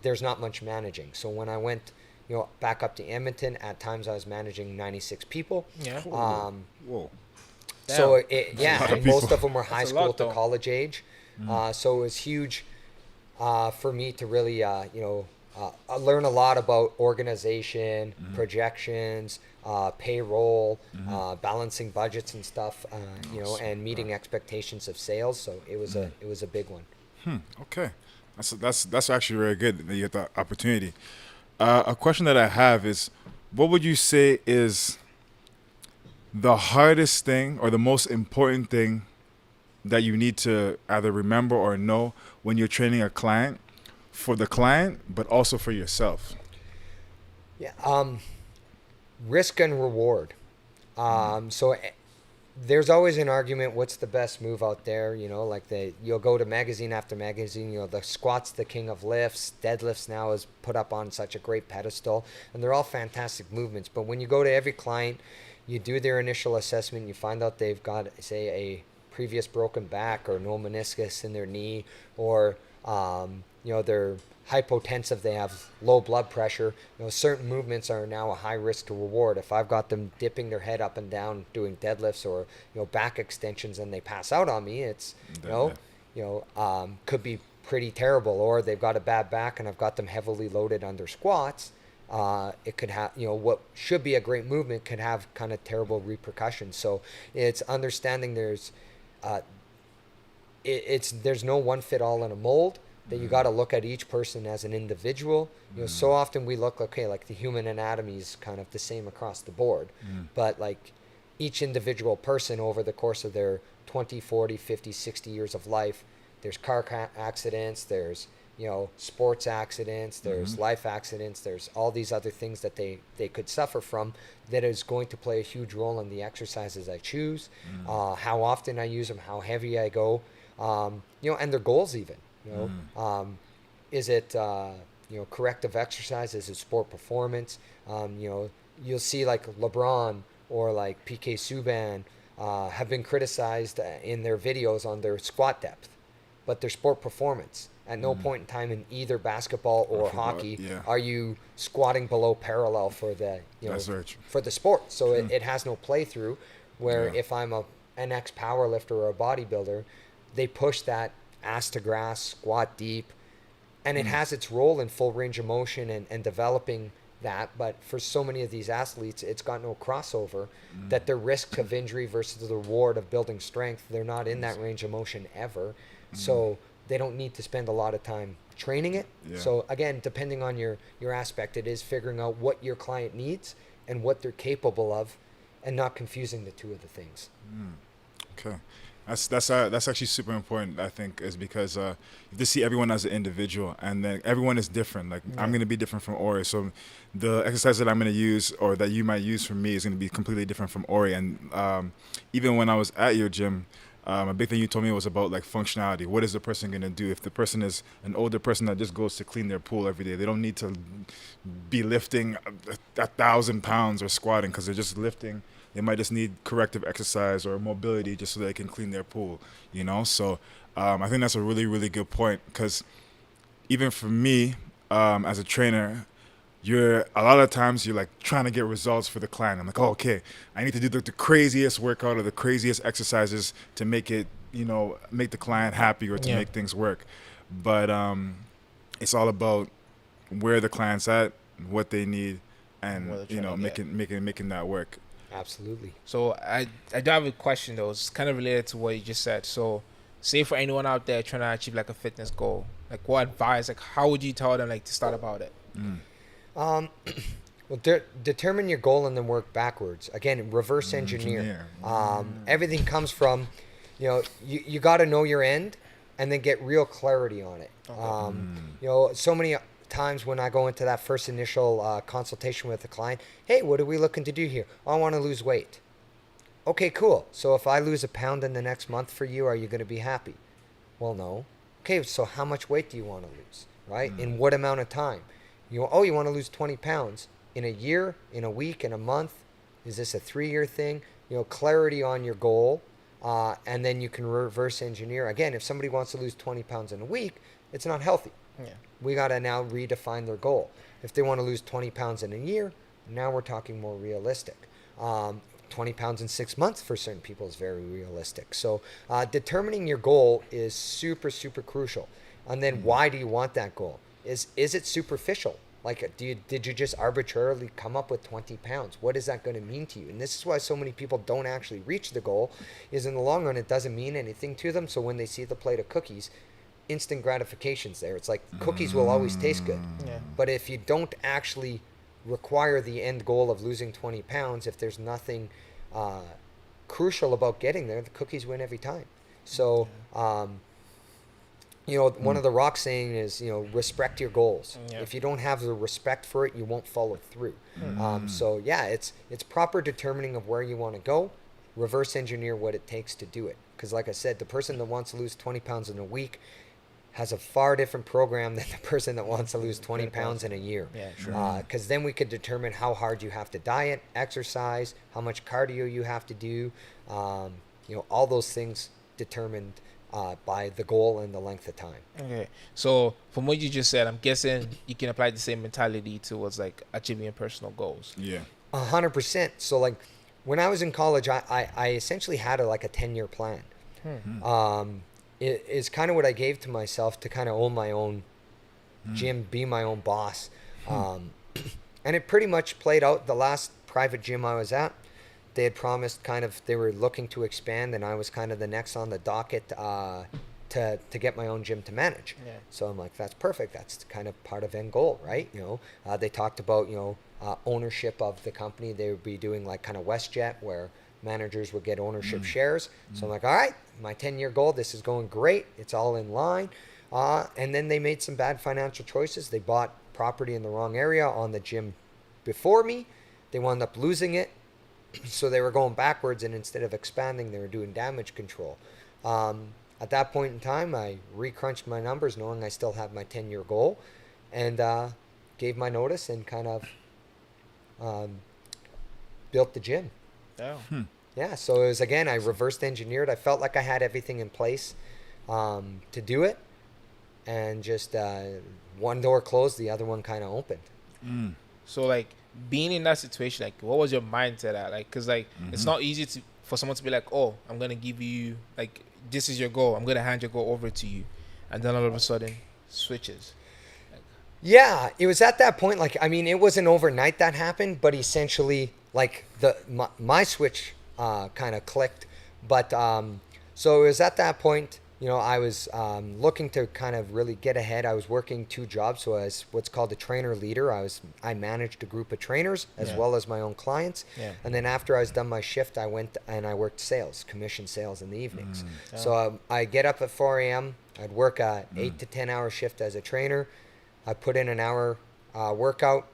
Speaker 2: There's not much managing. So when I went, you know, back up to Edmonton, at times I was managing 96 people.
Speaker 4: Yeah.
Speaker 3: Whoa.
Speaker 2: So
Speaker 3: Damn.
Speaker 2: and most of them were high
Speaker 4: That's a
Speaker 2: school
Speaker 4: lot,
Speaker 2: to
Speaker 4: though.
Speaker 2: college age. So it was huge for me to really, you know, learn a lot about organization, projections, payroll, balancing budgets and stuff, you know, and meeting expectations of sales. So it was a big one.
Speaker 3: Okay, that's actually very good that you get the opportunity. A question that I have is, what would you say is the hardest thing or the most important thing that you need to either remember or know when you're training a client, for the client, but also for yourself?
Speaker 2: Yeah. Risk and reward. So there's always an argument, what's the best move out there? You know, like you'll go to magazine after magazine, you know, the squat's the king of lifts, deadlifts now is put up on such a great pedestal, and they're all fantastic movements. But when you go to every client, you do their initial assessment, you find out they've got, say, a previous broken back or no meniscus in their knee, or, you know, they're hypotensive, they have low blood pressure. You know, certain movements are now a high risk to reward. If I've got them dipping their head up and down doing deadlifts or, you know, back extensions and they pass out on me, it's, you know, could be pretty terrible. Or they've got a bad back and I've got them heavily loaded under squats it could have, what should be a great movement could have kind of terrible repercussions. So it's understanding there's there's no one fit all in a mold, that you got to look at each person as an individual. So often we look, okay, like the human anatomy is kind of the same across the board, but like each individual person over the course of their 20, 40, 50, 60 years of life, there's car accidents, there's sports accidents, there's life accidents, there's all these other things that they could suffer from, that is going to play a huge role in the exercises I choose, how often I use them, how heavy I go, and their goals even. Is it corrective exercise? Is it sport performance? You'll see like LeBron or like PK Subban have been criticized in their videos on their squat depth, but their sport performance. At no point in time in either basketball or hockey are you squatting below parallel for the for the sport. So it has no play through. Where if I'm an ex powerlifter or a bodybuilder, they push that ass to grass, squat deep, and it has its role in full range of motion and developing that. But for so many of these athletes, it's got no crossover, that the risk of injury versus the reward of building strength, they're not in that range of motion ever. So they don't need to spend a lot of time training it. So again, depending on your aspect, it is figuring out what your client needs and what they're capable of, and not confusing the two of the things.
Speaker 3: Okay. That's actually super important, I think, is because you have to see everyone as an individual, and then everyone is different. Like I'm going to be different from Ori, so the exercise that I'm going to use or that you might use from me is going to be completely different from Ori. And even when I was at your gym, a big thing you told me was about like functionality. What is the person going to do? If the person is an older person that just goes to clean their pool every day, they don't need to be lifting 1,000 pounds or squatting, because they're just lifting. They might just need corrective exercise or mobility just so they can clean their pool, So I think that's a really, really good point, because even for me, as a trainer, a lot of times you're like trying to get results for the client. I'm like, oh, okay, I need to do the craziest workout or the craziest exercises to make it, make the client happy or to make things work. But it's all about where the client's at, what they need, and making that work.
Speaker 2: Absolutely.
Speaker 4: So I do have a question though. It's kind of related to what you just said. So say for anyone out there trying to achieve like a fitness goal, like what advice, like how would you tell them like to start about it?
Speaker 2: Well, determine your goal and then work backwards. Again, reverse engineer. Everything comes from, you got to know your end and then get real clarity on it. So many times when I go into that first initial consultation with the client, hey, what are we looking to do here? I want to lose weight. Okay, cool. So if I lose a pound in the next month for you, are you going to be happy? Well, no. Okay, so how much weight do you want to lose, right? In what amount of time? You want to lose 20 pounds in a year, in a week, in a month? Is this a 3-year thing? Clarity on your goal, and then you can reverse engineer. Again, if somebody wants to lose 20 pounds in a week, it's not healthy. We got to now redefine their goal. If they want to lose 20 pounds in a year, now we're talking more realistic. 20 pounds in 6 months for certain people is very realistic. So determining your goal is super, super crucial. And then why do you want that goal? Is it superficial? Like, did you just arbitrarily come up with 20 pounds? What is that going to mean to you? And this is why so many people don't actually reach the goal, is in the long run, it doesn't mean anything to them. So when they see the plate of cookies, instant gratification's there. It's like cookies will always taste good. But if you don't actually require the end goal of losing 20 pounds, if there's nothing crucial about getting there, the cookies win every time. So, one of the Rock saying is, respect your goals. If you don't have the respect for it, you won't follow through. So yeah, it's proper determining of where you want to go, reverse engineer what it takes to do it. Because like I said, the person that wants to lose 20 pounds in a week has a far different program than the person that wants to lose 20 pounds in a year. Because then we could determine how hard you have to diet, exercise, how much cardio you have to do, all those things determined by the goal and the length of time.
Speaker 4: Okay, so from what you just said, I'm guessing you can apply the same mentality towards like achieving your personal goals.
Speaker 2: 100%. So like when I was in college, I essentially had a 10-year plan. It is kind of what I gave to myself to kind of own my own gym, be my own boss. And And it pretty much played out. The last private gym I was at, they had promised they were looking to expand, and I was kind of the next on the docket to get my own gym to manage.
Speaker 4: Yeah.
Speaker 2: So I'm like, that's perfect. That's kind of part of end goal, right? They talked about, ownership of the company. They would be doing like kind of WestJet where managers would get ownership shares. So I'm like, all right, my 10-year goal, this is going great. It's all in line. And then they made some bad financial choices. They bought property in the wrong area on the gym before me. They wound up losing it. So they were going backwards, and instead of expanding, they were doing damage control. At that point in time, I recrunched my numbers knowing I still have my 10-year goal, and gave my notice and kind of built the gym.
Speaker 4: Oh.
Speaker 2: Yeah, so it was, again, I reversed engineered. I felt like I had everything in place to do it, and just one door closed, the other one kind of opened.
Speaker 4: So like being in that situation, like what was your mindset at? Like, cause like it's not easy for someone to be like, oh, I'm gonna give you, like, this is your goal. I'm gonna hand your goal over to you, and then all of a sudden switches.
Speaker 2: Yeah, it was at that point. Like, I mean, it wasn't overnight that happened, but essentially, like my switch kind of clicked. But so it was at that point. I was looking to kind of really get ahead. I was working 2 jobs, so as what's called a trainer leader. I managed a group of trainers as well as my own clients.
Speaker 4: Yeah.
Speaker 2: And then after I was done my shift, I went and I worked commission sales in the evenings. So I get up at 4 a.m. I'd work a 8 to 10 hour shift as a trainer. I put in an hour workout,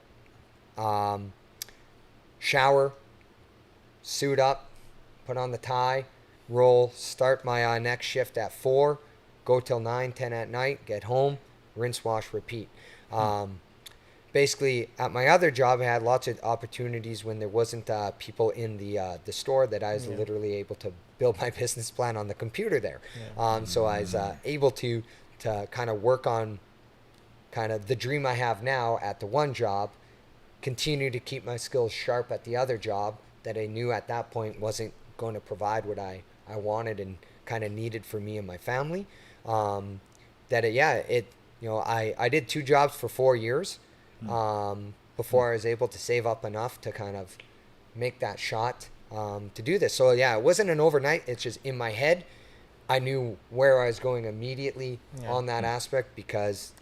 Speaker 2: shower, suit up, put on the tie, roll, start my next shift at 4, go till 9, 10 at night, get home, rinse, wash, repeat. Basically, at my other job, I had lots of opportunities when there wasn't people in the store that I was literally able to build my business plan on the computer there. So I was able to kind of work on kind of the dream I have now at the one job, continue to keep my skills sharp at the other job that I knew at that point wasn't going to provide what I wanted and kind of needed for me and my family. I did 2 jobs for 4 years before I was able to save up enough to kind of make that shot to do this. So yeah, it wasn't an overnight. It's just in my head. I knew where I was going immediately on that aspect because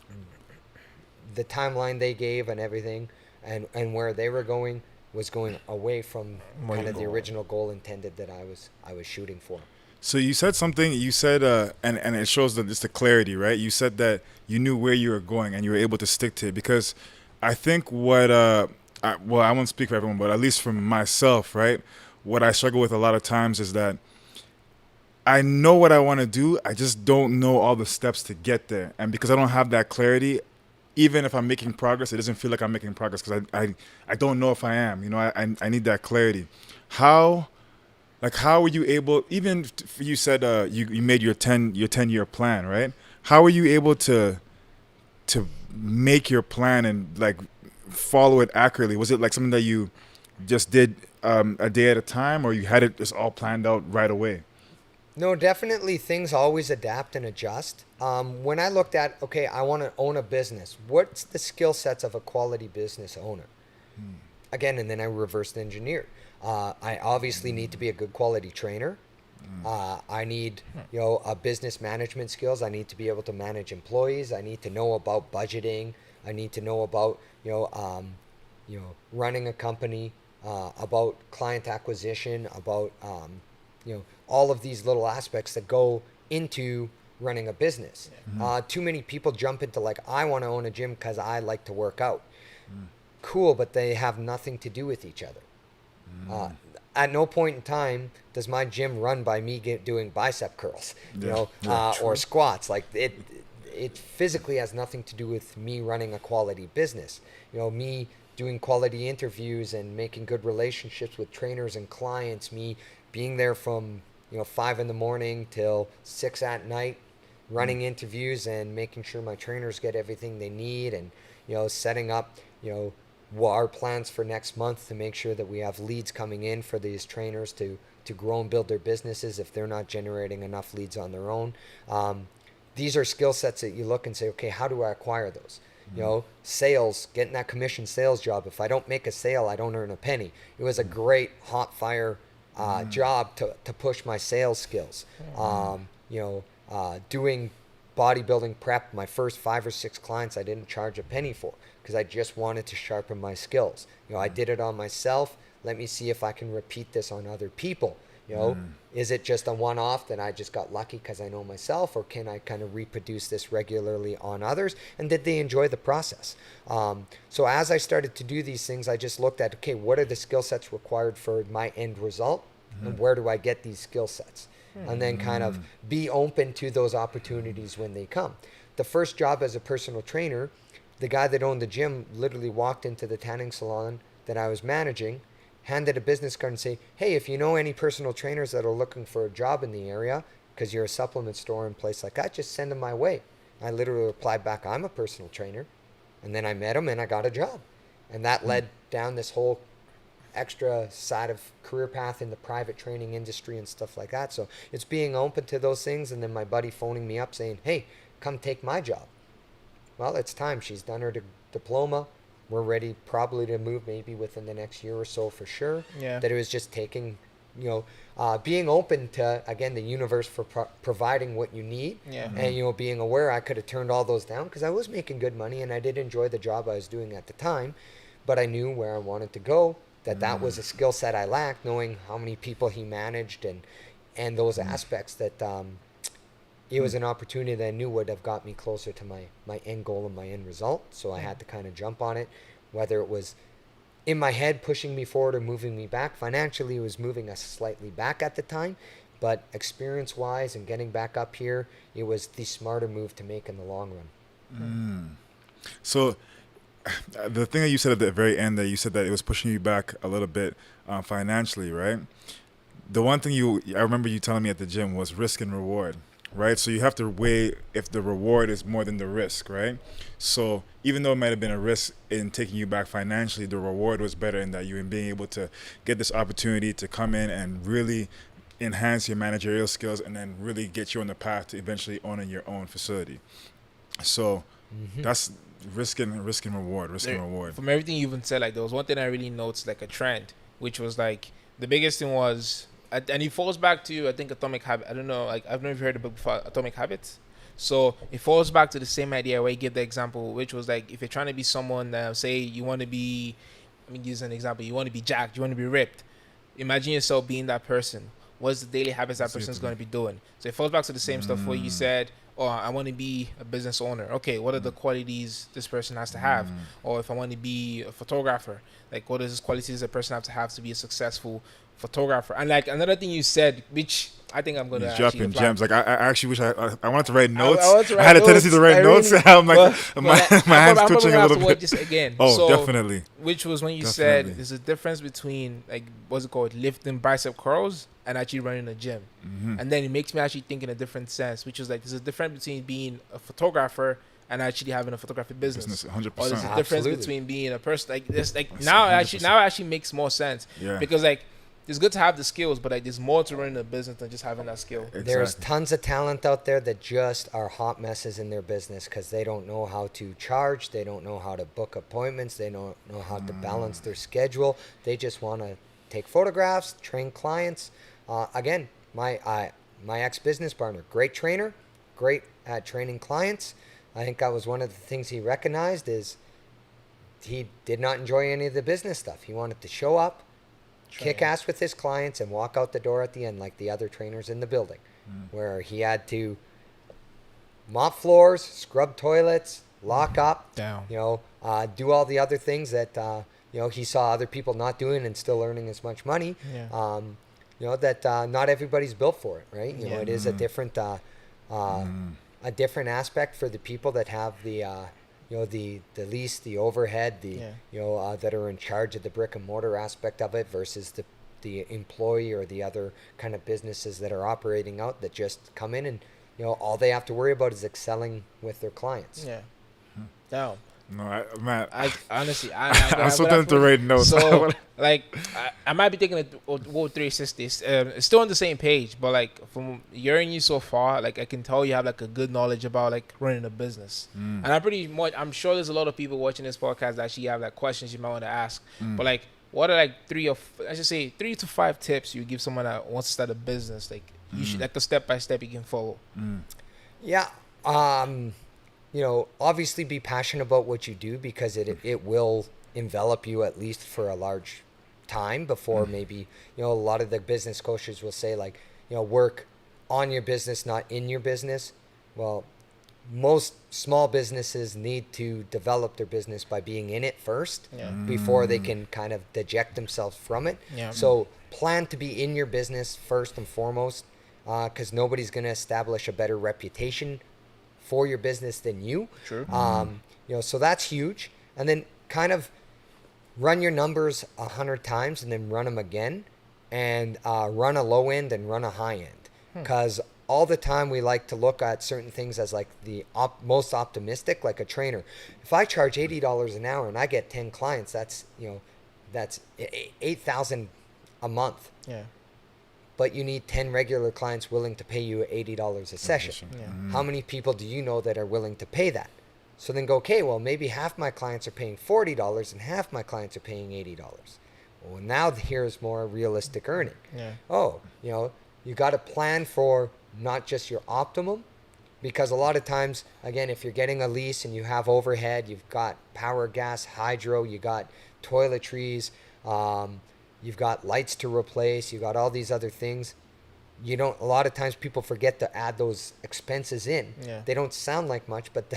Speaker 2: the timeline they gave and everything and where they were going was going away from kind of the original goal intended that I was shooting for.
Speaker 3: So you said something. You said, and it shows that just the clarity, right? You said that you knew where you were going and you were able to stick to it. Because I think I won't speak for everyone, but at least for myself, right? What I struggle with a lot of times is that I know what I want to do. I just don't know all the steps to get there, and because I don't have that clarity, even if I'm making progress, it doesn't feel like I'm making progress because I don't know if I am. I need that clarity. How were you able? Even you said you made your 10-year plan, right? How were you able to make your plan and like follow it accurately? Was it like something that you just did a day at a time, or you had it just all planned out right away?
Speaker 2: No, definitely things always adapt and adjust. When I looked at, okay, I want to own a business. What's the skill sets of a quality business owner? Again, and then I reversed engineered. I obviously need to be a good quality trainer. I need, a business management skills. I need to be able to manage employees. I need to know about budgeting. I need to know about, running a company, about client acquisition, about, all of these little aspects that go into running a business. Too many people jump into like, I want to own a gym because I like to work out. Cool, but they have nothing to do with each other. At no point in time does my gym run by me doing bicep curls, or squats. Like it physically has nothing to do with me running a quality business. Me doing quality interviews and making good relationships with trainers and clients, me being there from 5 a.m. till 6 p.m, running interviews and making sure my trainers get everything they need, and setting up our plans for next month to make sure that we have leads coming in for these trainers to grow and build their businesses if they're not generating enough leads on their own. These are skill sets that you look and say, okay, how do I acquire those? You know, sales, getting that commission sales job. If I don't make a sale, I don't earn a penny. It was a great hot fire job to push my sales skills. You know, doing bodybuilding prep, my first 5 or 6 clients I didn't charge a penny for because I just wanted to sharpen my skills. You know, I did it on myself. Let me see if I can repeat this on other people. You know, is it just a one-off that I just got lucky because I know myself, or can I kind of reproduce this regularly on others? And did they enjoy the process? So as I started to do these things, I just looked at, okay, what are the skill sets required for my end result? And where do I get these skill sets? And then kind of be open to those opportunities when they come. The first job as a personal trainer, the guy that owned the gym literally walked into the tanning salon that I was managing, handed a business card and say, hey, if you know any personal trainers that are looking for a job in the area, because you're a supplement store and place like that, just send them my way. I literally replied back, I'm a personal trainer. And then I met him and I got a job. And that led down this whole extra side of career path in the private training industry and stuff like that. So it's being open to those things. And then my buddy phoning me up saying, hey, come take my job. Well, it's time. She's done her diploma. We're ready probably to move maybe within the next year or so for sure.
Speaker 4: Yeah.
Speaker 2: That it was just taking, you know, being open to, again, the universe for providing what you need.
Speaker 4: Yeah.
Speaker 2: And, you know, being aware I could have turned all those down because I was making good money and I did enjoy the job I was doing at the time. But I knew where I wanted to go, that was a skill set I lacked, knowing how many people he managed and those aspects that it was an opportunity that I knew would have got me closer to my end goal and my end result. So I had to kind of jump on it, whether it was in my head pushing me forward or moving me back. Financially, it was moving us slightly back at the time, but experience-wise and getting back up here, it was the smarter move to make in the long run.
Speaker 3: So the thing that you said at the very end, that you said that it was pushing you back a little bit financially, right? The one thing I remember you telling me at the gym was risk and reward. Right, so you have to weigh if the reward is more than the risk, right? So even though it might have been a risk in taking you back financially, the reward was better in that you were being able to get this opportunity to come in and really enhance your managerial skills and then really get you on the path to eventually owning your own facility. So that's risk and reward.
Speaker 4: From everything you even said, like there was one thing I really noticed, like a trend, which was like the biggest thing was. And it falls back to, I think, Atomic Habit. I don't know, like, I've never heard of the book before, Atomic Habits. So it falls back to the same idea where you give the example, which was like, if you're trying to be someone, say you want to be, let me use an example, you want to be jacked, you want to be ripped. Imagine yourself being that person. What's the daily habits that person's going to be doing? So it falls back to the same stuff where you said, oh, I want to be a business owner. Okay, what are the qualities this person has to have? Or if I want to be a photographer, like what are the qualities a person have to be a successful photographer? And like another thing you said, which I think I'm gonna
Speaker 3: dropping
Speaker 4: apply.
Speaker 3: gems. Like I actually wish I wanted to write notes.
Speaker 4: I
Speaker 3: had a tendency to write notes. I'm like my hands
Speaker 4: I'm
Speaker 3: twitching a little bit.
Speaker 4: This again.
Speaker 3: Oh,
Speaker 4: so,
Speaker 3: definitely.
Speaker 4: Which was when you said there's a difference between like what's it called, lifting bicep curls and actually running a gym. And then it makes me actually think in a different sense, which is like there's a difference between being a photographer and actually having a photography business.
Speaker 3: 100%.
Speaker 4: Or there's a difference between being a person like this. Like now it actually makes more sense.
Speaker 3: Yeah.
Speaker 4: Because like it's good to have the skills, but like there's more to running a business than just having that skill.
Speaker 3: Exactly.
Speaker 2: There's tons of talent out there that just are hot messes in their business because they don't know how to charge, they don't know how to book appointments, they don't know how to balance their schedule. They just want to take photographs, train clients. Again, my ex-business partner, great trainer, great at training clients. I think that was one of the things he recognized is he did not enjoy any of the business stuff. He wanted to show up, kick ass with his clients, and walk out the door at the end like the other trainers in the building, where he had to mop floors, scrub toilets, lock up, do all the other things that he saw other people not doing and still earning as much money. That not everybody's built for it, right? It is a different aspect for the people that have the the lease, the overhead, that are in charge of the brick and mortar aspect of it versus the employee or the other kind of businesses that are operating out that just come in and all they have to worry about is excelling with their clients.
Speaker 4: Now,
Speaker 3: No, man.
Speaker 4: I honestly,
Speaker 3: I'm still trying to write notes.
Speaker 4: So, like, I might be taking a World 360s. It's still on the same page, but like from hearing you so far, like I can tell you have like a good knowledge about like running a business. And I'm sure there's a lot of people watching this podcast that actually have like questions you might want to ask. But like, what are like 3 to 5 tips you give someone that wants to start a business? Like you should like a step by step you can follow.
Speaker 2: Yeah. Obviously be passionate about what you do, because it will envelop you at least for a large time before maybe, a lot of the business coaches will say like, work on your business, not in your business. Well, most small businesses need to develop their business by being in it first before they can kind of deject themselves from it.
Speaker 4: Yeah.
Speaker 2: So plan to be in your business first and foremost, because nobody's going to establish a better reputation for your business than you.
Speaker 4: True.
Speaker 2: So that's huge. And then kind of run your numbers 100 times and then run them again, and run a low end and run a high end. Because all the time we like to look at certain things as like the most optimistic, like a trainer. If I charge $80 an hour and I get 10 clients, that's $8,000 a month.
Speaker 4: Yeah.
Speaker 2: But you need 10 regular clients willing to pay you $80 a session.
Speaker 4: Yeah.
Speaker 2: How many people do you know that are willing to pay that? So then go, okay, well, maybe half my clients are paying $40 and half my clients are paying $80. Well, now here's more realistic earning.
Speaker 4: Yeah.
Speaker 2: Oh, you got to plan for not just your optimum, because a lot of times, again, if you're getting a lease and you have overhead, you've got power, gas, hydro, you got toiletries, you've got lights to replace, you got all these other things. A lot of times people forget to add those expenses in.
Speaker 4: Yeah.
Speaker 2: They don't sound like much, but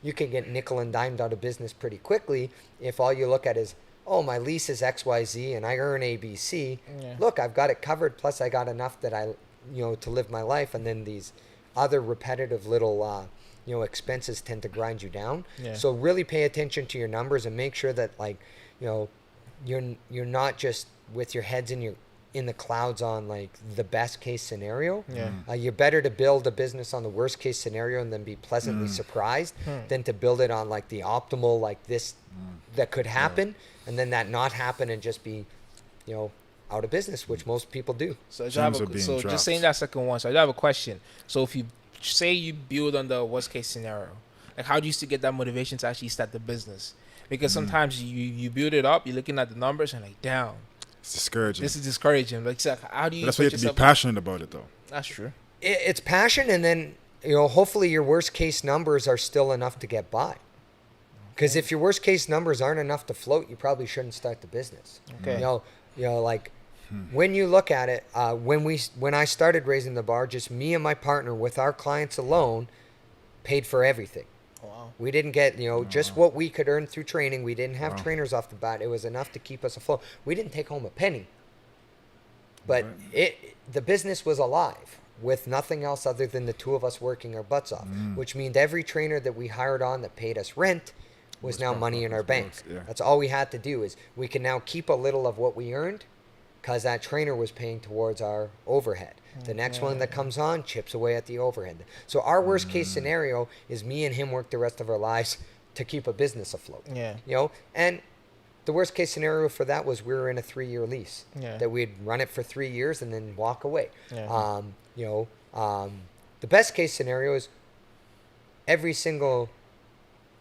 Speaker 2: you can get nickel and dimed out of business pretty quickly if all you look at is, oh, my lease is XYZ and I earn ABC.
Speaker 4: Yeah.
Speaker 2: Look, I've got it covered, plus I got enough that to live my life, and then these other repetitive little expenses tend to grind you down.
Speaker 4: Yeah.
Speaker 2: So really pay attention to your numbers and make sure that you're not just with your heads in the clouds on like the best case scenario.
Speaker 4: Yeah.
Speaker 2: You're better to build a business on the worst case scenario and then be pleasantly surprised than to build it on like the optimal, like this that could happen, and then that not happen and just be out of business, which most people do.
Speaker 4: So,
Speaker 3: Gems are being dropped.
Speaker 4: just saying that second one. So I have a question. So if you say you build on the worst case scenario, like how do you still get that motivation to actually start the business? Because sometimes you build it up, you're looking at the numbers and like, damn,
Speaker 3: It's discouraging.
Speaker 4: this is discouraging. Like, so how do you?
Speaker 3: But that's why you have to be passionate about it, though.
Speaker 4: That's true.
Speaker 2: It's passion, and then hopefully your worst case numbers are still enough to get by. Because if your worst case numbers aren't enough to float, you probably shouldn't start the business.
Speaker 4: Okay.
Speaker 2: Like when you look at it, when I started raising the bar, just me and my partner with our clients alone paid for everything.
Speaker 4: Wow.
Speaker 2: We didn't get, just what we could earn through training. We didn't have trainers off the bat. It was enough to keep us afloat. We didn't take home a penny. But the business was alive with nothing else other than the two of us working our butts off, which means every trainer that we hired on that paid us rent was now money in our bank.
Speaker 3: Yeah.
Speaker 2: That's all we had to do, is we can now keep a little of what we earned because that trainer was paying towards our overhead. The next one that comes on chips away at the overhead. So our worst case scenario is me and him work the rest of our lives to keep a business afloat.
Speaker 4: Yeah.
Speaker 2: And the worst case scenario for that was we were in a 3-year lease.
Speaker 4: Yeah.
Speaker 2: That we'd run it for 3 years and then walk away.
Speaker 4: Yeah.
Speaker 2: The best case scenario is every single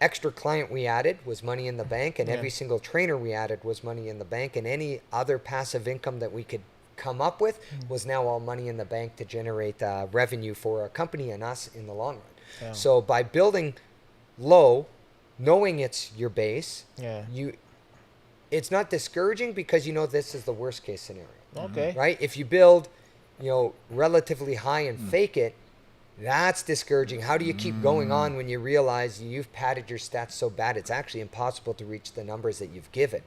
Speaker 2: extra client we added was money in the bank, and every single trainer we added was money in the bank, and any other passive income that we could come up with was now all money in the bank to generate revenue for our company and us in the long run.
Speaker 4: Yeah.
Speaker 2: So by building low, knowing it's your base, it's not discouraging because this is the worst case scenario.
Speaker 4: Okay.
Speaker 2: Right? If you build, relatively high and fake it, that's discouraging. How do you keep going on when you realize you've padded your stats so bad it's actually impossible to reach the numbers that you've given?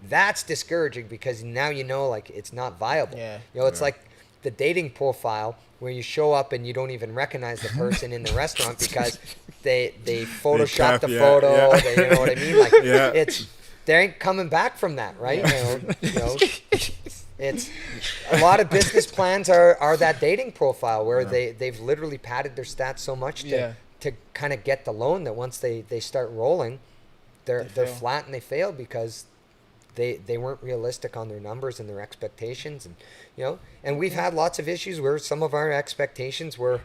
Speaker 2: That's discouraging because now like it's not viable.
Speaker 4: Yeah.
Speaker 2: It's like the dating profile where you show up and you don't even recognize the person in the restaurant because they photoshopped the photo.
Speaker 3: Yeah.
Speaker 2: They, you know what I mean? Like they ain't coming back from that, right? It's a lot of business plans are that dating profile where they've literally padded their stats so much to kind of get the loan that once they start rolling, they're
Speaker 4: fail.
Speaker 2: flat and they fail because they weren't realistic on their numbers and their expectations, and and we've had lots of issues where some of our expectations were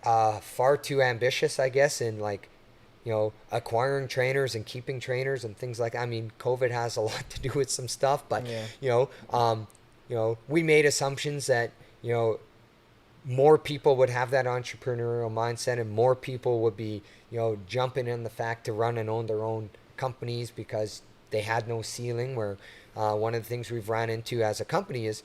Speaker 2: far too ambitious, I guess, in like acquiring trainers and keeping trainers and things like. I mean, COVID has a lot to do with some stuff, but we made assumptions that more people would have that entrepreneurial mindset, and more people would be jumping in the fact to run and own their own companies because they had no ceiling. Where one of the things we've ran into as a company is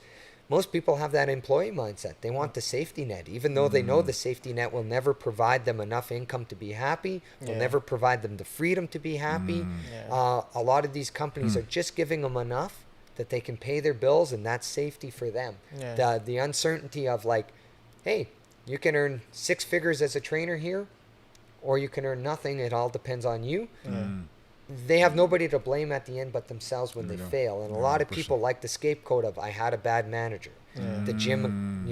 Speaker 2: most people have that employee mindset. They want the safety net, even though they know the safety net will never provide them enough income to be happy, will never provide them the freedom to be happy. A lot of these companies are just giving them enough that they can pay their bills, and that's safety for them. The uncertainty of like, hey, you can earn 6 figures as a trainer here, or you can earn nothing. It all depends on you. They have nobody to blame at the end but themselves when they fail. And a lot of people like the scapegoat of, I had a bad manager. The gym,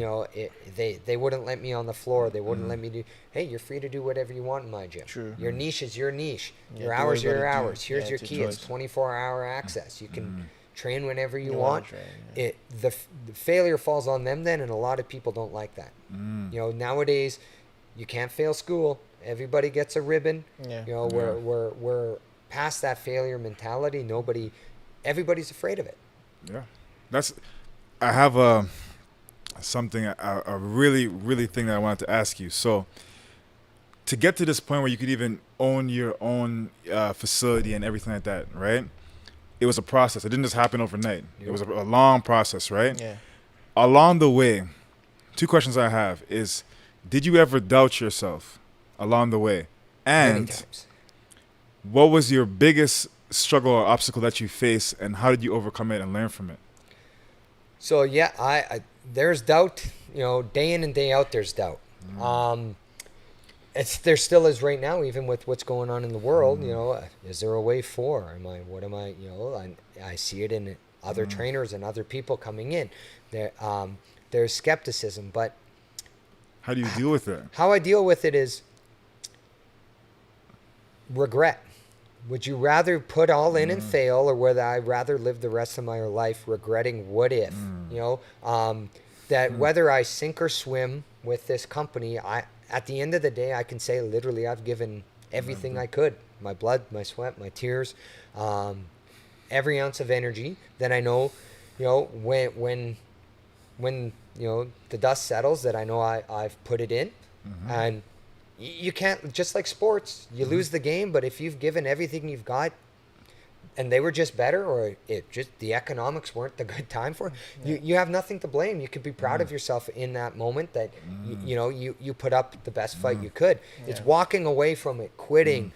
Speaker 2: they wouldn't let me on the floor. They wouldn't let me do. Hey, you're free to do whatever you want in my gym.
Speaker 4: True.
Speaker 2: Your niche is your niche.
Speaker 4: Yeah,
Speaker 2: your
Speaker 4: do
Speaker 2: hours
Speaker 4: what
Speaker 2: are
Speaker 4: you
Speaker 2: your
Speaker 4: gotta do.
Speaker 2: hours. Here's
Speaker 4: Yeah,
Speaker 2: your
Speaker 4: it's
Speaker 2: key.
Speaker 4: your
Speaker 2: It's
Speaker 4: choice.
Speaker 2: 24-hour access. You can train whenever you
Speaker 4: You
Speaker 2: want.
Speaker 4: wanna train,
Speaker 2: The failure falls on them then, and a lot of people don't like that. Nowadays, you can't fail school. Everybody gets a ribbon. We're past that failure mentality. Everybody's afraid of it.
Speaker 3: I have something, a really, really thing that I wanted to ask you. So to get to this point where you could even own your own facility and everything like that, right? It was a process. It didn't just happen overnight. It was a long process, right?
Speaker 4: Yeah.
Speaker 3: Along the way, 2 questions I have is, did you ever doubt yourself along the way?
Speaker 2: Many
Speaker 3: And
Speaker 2: times.
Speaker 3: what was your biggest struggle or obstacle that you faced, and how did you overcome it and learn from it?
Speaker 2: So I there's doubt. Day in and day out, there's doubt. There still is right now, even with what's going on in the world. Is there a way forward? What am I? I see it in other trainers and other people coming in. There's skepticism, but
Speaker 3: How do you deal with it?
Speaker 2: how I deal with it is regret. Would you rather put all in and fail, or would I rather live the rest of my life regretting what if? That whether I sink or swim with this company, at the end of the day, I can say literally I've given everything I could. My blood, my sweat, my tears, every ounce of energy. Then I know, when the dust settles, that I know I've put it in. And you can't, just like sports, you lose the game, but if you've given everything you've got and they were just better, or the economics weren't the good time for it, you have nothing to blame. You could be proud of yourself in that moment that you put up the best fight you could. It's walking away from it, quitting,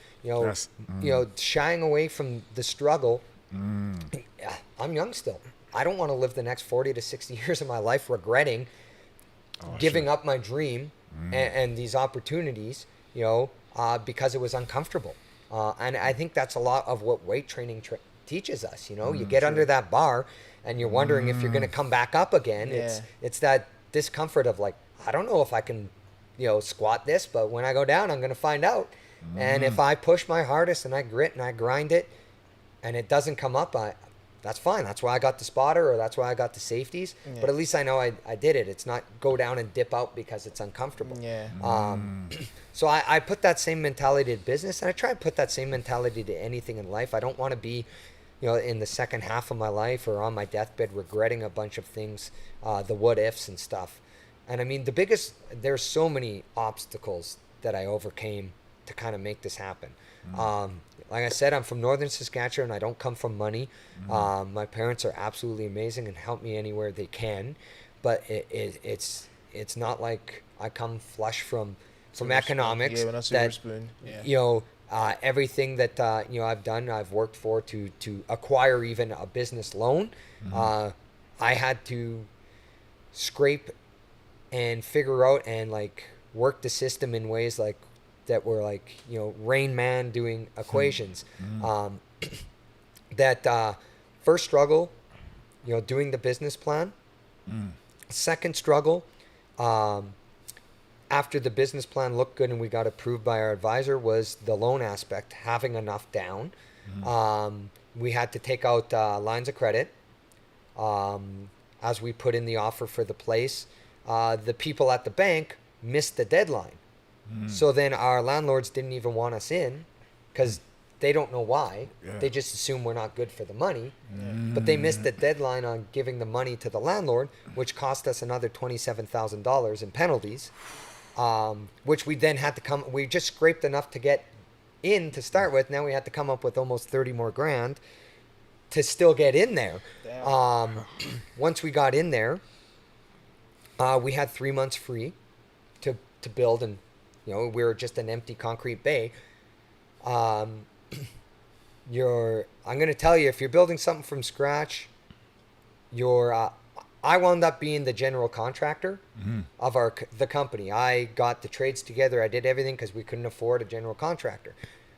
Speaker 2: shying away from the struggle. I'm young still. I don't want to live the next 40 to 60 years of my life regretting giving up my dream and these opportunities, because it was uncomfortable. And I think that's a lot of what weight training teaches us. You get under that bar and you're wondering if you're going to come back up again. It's that discomfort of like, I don't know if I can, squat this, but when I go down, I'm going to find out. And if I push my hardest and I grit and I grind it and it doesn't come up, that's fine. That's why I got the spotter, or that's why I got the safeties. But at least I know I did it. It's not go down and dip out because it's uncomfortable. So I put that same mentality to business, and I try to put that same mentality to anything in life. I don't want to be, in the second half of my life or on my deathbed regretting a bunch of things, the what ifs and stuff. And I mean, there's so many obstacles that I overcame to kind of make this happen. Like I said, I'm from northern Saskatchewan. I don't come from money. My parents are absolutely amazing and help me anywhere they can. But it's not like I come flush from economics.
Speaker 4: We're not silver spoon.
Speaker 2: Everything that I've done, I've worked for to acquire even a business loan. I had to scrape and figure out and like work the system in ways like that were like, Rain Man doing equations. That first struggle, doing the business plan. Second struggle, after the business plan looked good and we got approved by our advisor was the loan aspect, having enough down. We had to take out lines of credit as we put in the offer for the place. The people at the bank missed the deadline. So then our landlords didn't even want us in because they don't know why.
Speaker 3: Yeah.
Speaker 2: They just assume we're not good for the money. But they missed the deadline on giving the money to the landlord, which cost us another $27,000 in penalties, which we then had to we just scraped enough to get in to start with. Now we had to come up with almost 30 more grand to still get in there. Once we got in there, we had 3 months free to build, and we were just an empty concrete bay. I'm going to tell you, if you're building something from scratch, I wound up being the general contractor of the company. I got the trades together. I did everything because we couldn't afford a general contractor.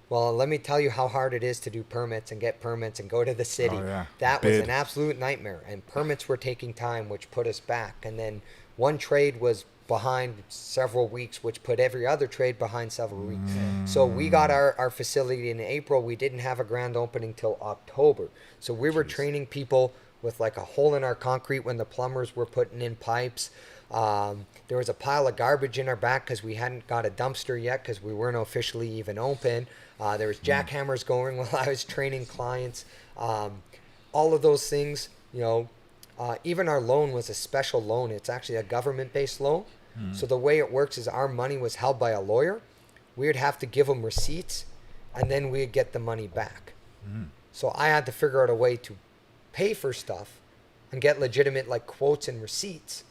Speaker 2: Well, let me tell you how hard it is to do permits and get permits and go to the city.
Speaker 3: Oh, yeah.
Speaker 2: That was an absolute nightmare. And permits were taking time, which put us back. And then one trade was behind several weeks, which put every other trade behind several weeks. So we got our facility in April. We didn't have a grand opening till October. So we were training people with like a hole in our concrete when the plumbers were putting in pipes. There was a pile of garbage in our back because we hadn't got a dumpster yet because we weren't officially even open. There was jackhammers going while I was training clients. All of those things, even our loan was a special loan. It's actually a government-based loan. So the way it works is our money was held by a lawyer. We would have to give them receipts, and then we'd get the money back. So I had to figure out a way to pay for stuff and get legitimate quotes and receipts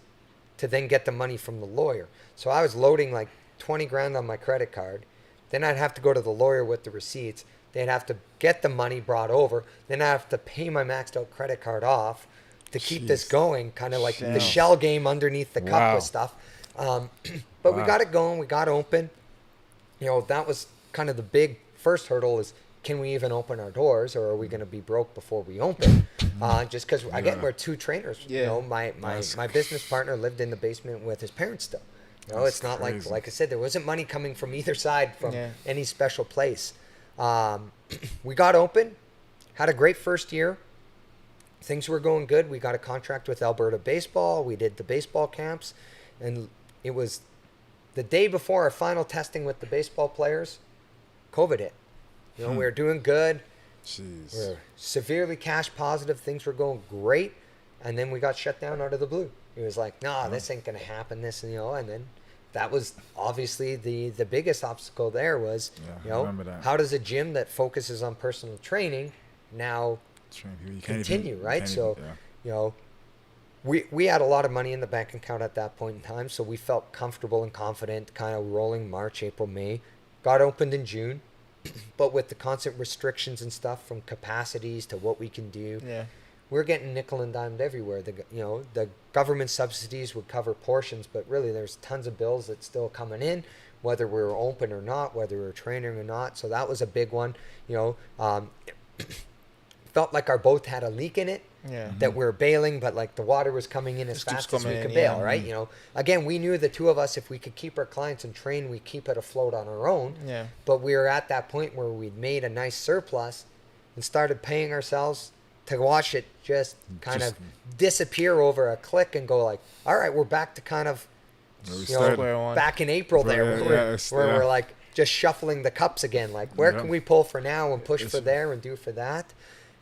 Speaker 2: to then get the money from the lawyer. So I was loading 20 grand on my credit card. Then I'd have to go to the lawyer with the receipts. They'd have to get the money brought over. Then I'd have to pay my maxed out credit card off to keep this going, kind of like the shell game underneath the cup with stuff. But we got it going. We got open. That was kind of the big first hurdle is, can we even open our doors, or are we going to be broke before we open? Just because, again, we're two trainers. My business partner lived in the basement with his parents still. It's not
Speaker 3: crazy.
Speaker 2: like I said, there wasn't money coming from either side from any special place. We got open, had a great first year. Things were going good. We got a contract with Alberta Baseball. We did the baseball camps, and it was the day before our final testing with the baseball players, COVID hit. We were doing good.
Speaker 3: Jeez.
Speaker 2: We were severely cash positive. Things were going great. And then we got shut down out of the blue. It was like, this ain't going to happen. And then that was obviously the biggest obstacle there was,
Speaker 3: remember that.
Speaker 2: how does a gym that focuses on personal training now continue, right? We had a lot of money in the bank account at that point in time, so we felt comfortable and confident, kind of rolling March, April, May. Got opened in June, but with the constant restrictions and stuff from capacities to what we can do, we're getting nickel and dimed everywhere. The government subsidies would cover portions, but really there's tons of bills that's still coming in, whether we were open or not, whether we were training or not. So that was a big one. Felt like our boat had a leak in it. That we were bailing, but the water was coming in as fast as we could bail, right? Again, we knew the two of us, if we could keep our clients and train, we keep it afloat on our own. But we were at that point where we'd made a nice surplus and started paying ourselves to watch it just kind of disappear over a click and go all right, we're back to kind of, back in April there, where we're just shuffling the cups again. Where can we pull for now and push for there and do for that?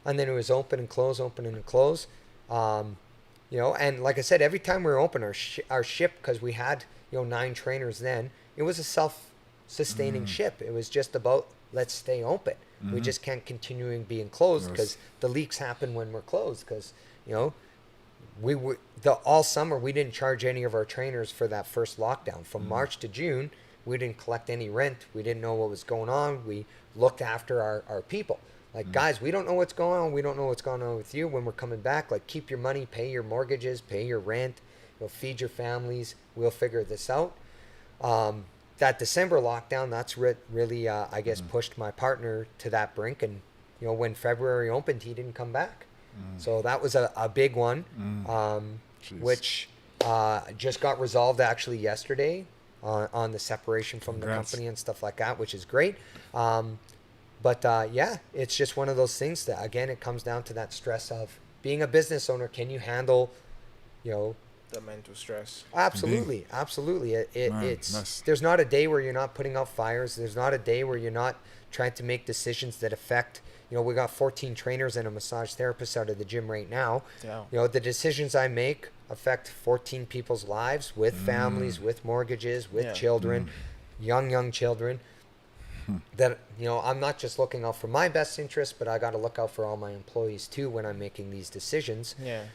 Speaker 2: And then it was open and close, open and close. And like I said, every time we were open, our ship, because we had 9 trainers then, it was a self-sustaining ship. It was just about, let's stay open. We just can't continue being closed because the leaks happen when we're closed. Because all summer we didn't charge any of our trainers for that first lockdown. From March to June, we didn't collect any rent. We didn't know what was going on. We looked after our people. Guys, we don't know what's going on. We don't know what's going on with you when we're coming back. Keep your money, pay your mortgages, pay your rent, feed your families. We'll figure this out. That December lockdown, that's really, I guess, pushed my partner to that brink. And, when February opened, he didn't come back. So that was a big one, which just got resolved actually yesterday. on the separation from
Speaker 3: Congrats.
Speaker 2: the company and stuff like that, which is great. But yeah, it's just one of those things that, again, it comes down to that stress of being a business owner. Can you handle, you know,
Speaker 4: The mental stress.
Speaker 2: absolutely, absolutely.
Speaker 3: Man,
Speaker 2: It's there's not a day where you're not putting out fires. There's not a day where you're not trying to make decisions that affect. You know, we got 14 trainers and a massage therapist out of the gym right now.
Speaker 4: Yeah.
Speaker 2: You know, the decisions I make affect 14 people's lives, with families, with mortgages, with
Speaker 4: Yeah.
Speaker 2: children, young children. That, you know, I'm not just looking out for my best interest, but I got to look out for all my employees too when I'm making these decisions.
Speaker 4: Yeah.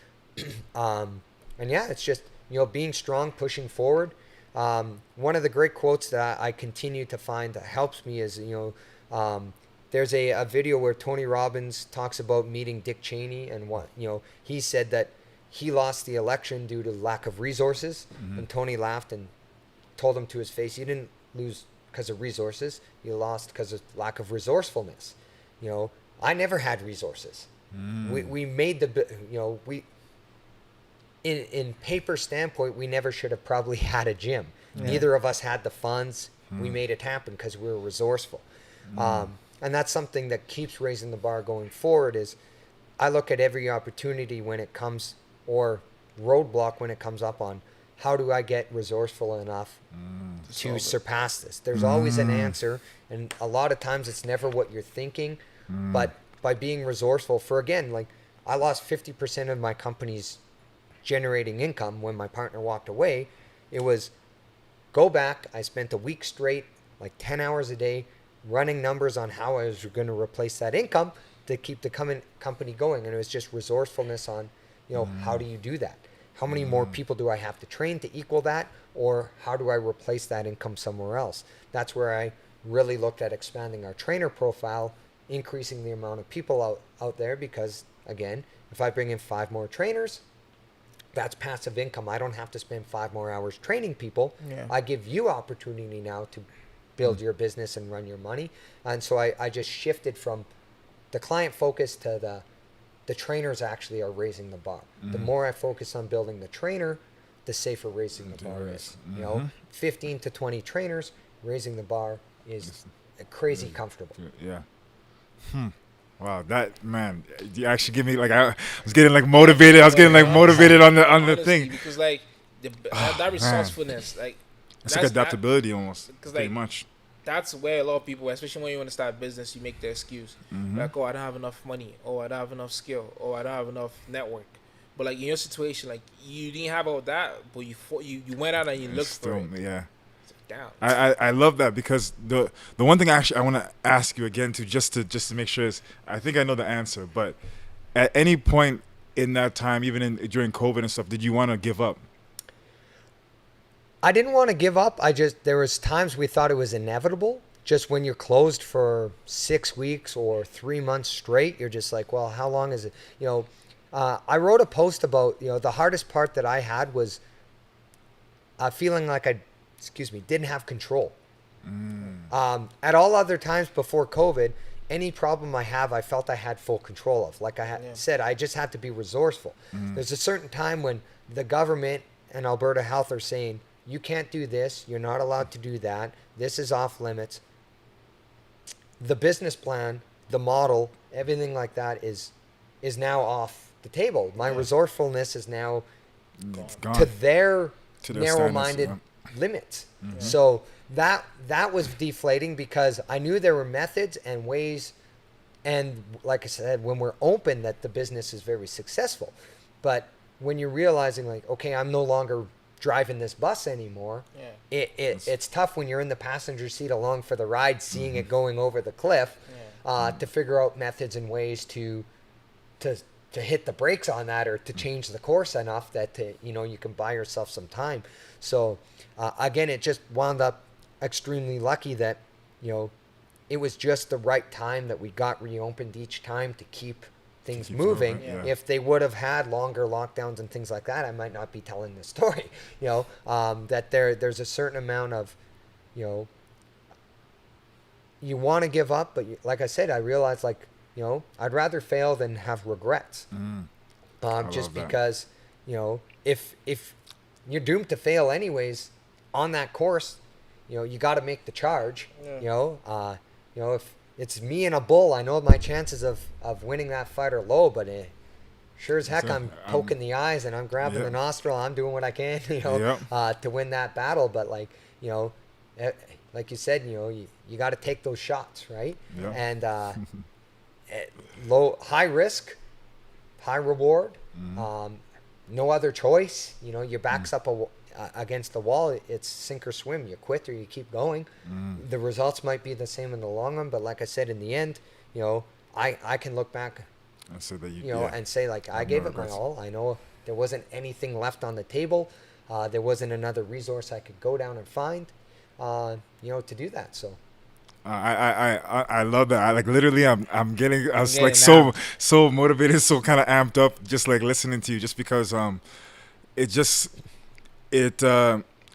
Speaker 2: And yeah, it's just, you know, being strong, pushing forward. One of the great quotes that I continue to find that helps me is, you know, there's a video where Tony Robbins talks about meeting Dick Cheney, and what, you know, he said that he lost the election due to lack of resources. And Tony laughed and told him to his face, you didn't lose because of resources, you lost because of lack of resourcefulness. You know, I never had resources. We made you know, in paper standpoint, we never should have probably had a gym. Neither of us had the funds. We made it happen because we were resourceful. And that's something that keeps raising the bar going forward. Is I look at every opportunity when it comes, or roadblock when it comes up, on how do I get resourceful enough to surpass this. There's always an answer, and a lot of times it's never what you're thinking, but by being resourceful, for, again, like, I lost 50% of my company's generating income when my partner walked away. It was go back. I spent a week straight, like 10 hours a day, running numbers on how I was going to replace that income to keep the company going. And it was just resourcefulness on, you know, how do you do that? How many more people do I have to train to equal that? Or how do I replace that income somewhere else? That's where I really looked at expanding our trainer profile, increasing the amount of people out there, because, again, if I bring in 5 more trainers, that's passive income. I don't have to spend 5 more hours training people.
Speaker 4: Yeah.
Speaker 2: I give you opportunity now to build your business and run your money. And so I just shifted from the client focus to the trainers actually are raising the bar. The more I focus on building the trainer, the safer raising the bar is. You know, 15 to 20 trainers, raising the bar is crazy comfortable.
Speaker 3: Yeah. Wow, that, man, you actually give me, like, I was getting like motivated. I was getting like motivated on the
Speaker 4: Honestly,
Speaker 3: thing.
Speaker 4: because like that resourcefulness, like
Speaker 3: It's like adaptability almost,
Speaker 4: because
Speaker 3: pretty
Speaker 4: like
Speaker 3: much.
Speaker 4: that's where a lot of people, especially when you want to start a business, you make the excuse like, oh, I don't have enough money, oh, I don't have enough skill, oh, I don't have enough network. But like in your situation, like you didn't have all that, but you went out and you looked for it.
Speaker 3: Yeah.
Speaker 4: Down.
Speaker 3: I love that, because the one thing actually I want to ask you again just to make sure is, I think I know the answer, but at any point in that time, even during COVID and stuff, did you want to give up?
Speaker 2: I didn't want to give up. There was times we thought it was inevitable. Just when you're closed for 6 weeks or 3 months straight, you're just like, well, how long is it? You know, I wrote a post about, you know, the hardest part that I had was feeling like didn't have control. At all other times before COVID, any problem I felt I had full control of. Like I said, I just had to be resourceful. There's a certain time when the government and Alberta Health are saying, you can't do this, you're not allowed to do that, this is off limits. The business plan, the model, everything like that is now off the table. My resourcefulness is now
Speaker 3: It's gone.
Speaker 2: to their
Speaker 3: To their
Speaker 2: narrow-minded
Speaker 3: standards,
Speaker 2: limits. So that was deflating, because I knew there were methods and ways, and like I said, when we're open, that the business is very successful. But when you're realizing, like, okay, I'm no longer driving this bus anymore, it's tough when you're in the passenger seat along for the ride, seeing it going over the cliff, to figure out methods and ways to hit the brakes on that, or to change the course enough that you can buy yourself some time. So again, it just wound up extremely lucky that it was just the right time that we got reopened each time to keep things moving. If they would have had longer lockdowns and things like that, I might not be telling this story. That there's a certain amount of you want to give up, but like I said, I realized, like, I'd rather fail than have regrets. Just because if you're doomed to fail anyways, on that course, you got to make the charge.
Speaker 4: Yeah.
Speaker 2: If it's me and a bull, I know my chances of winning that fight are low, but sure as heck, I'm poking the eyes and I'm grabbing the nostril. I'm doing what I can, to win that battle. But like you said, you got to take those shots, right?
Speaker 3: Yeah.
Speaker 2: And high risk, high reward. No other choice. Your back's up against the wall. It's sink or swim. You quit or you keep going. The results might be the same in the long run, but like I said, in the end, I can look back,
Speaker 3: And so that
Speaker 2: and say like I gave it my all. I know there wasn't anything left on the table. There wasn't another resource I could go down and find, to do that. So.
Speaker 3: I love that. I literally I'm getting I was
Speaker 4: getting
Speaker 3: like so motivated, so kind of amped up just like listening to you, just because it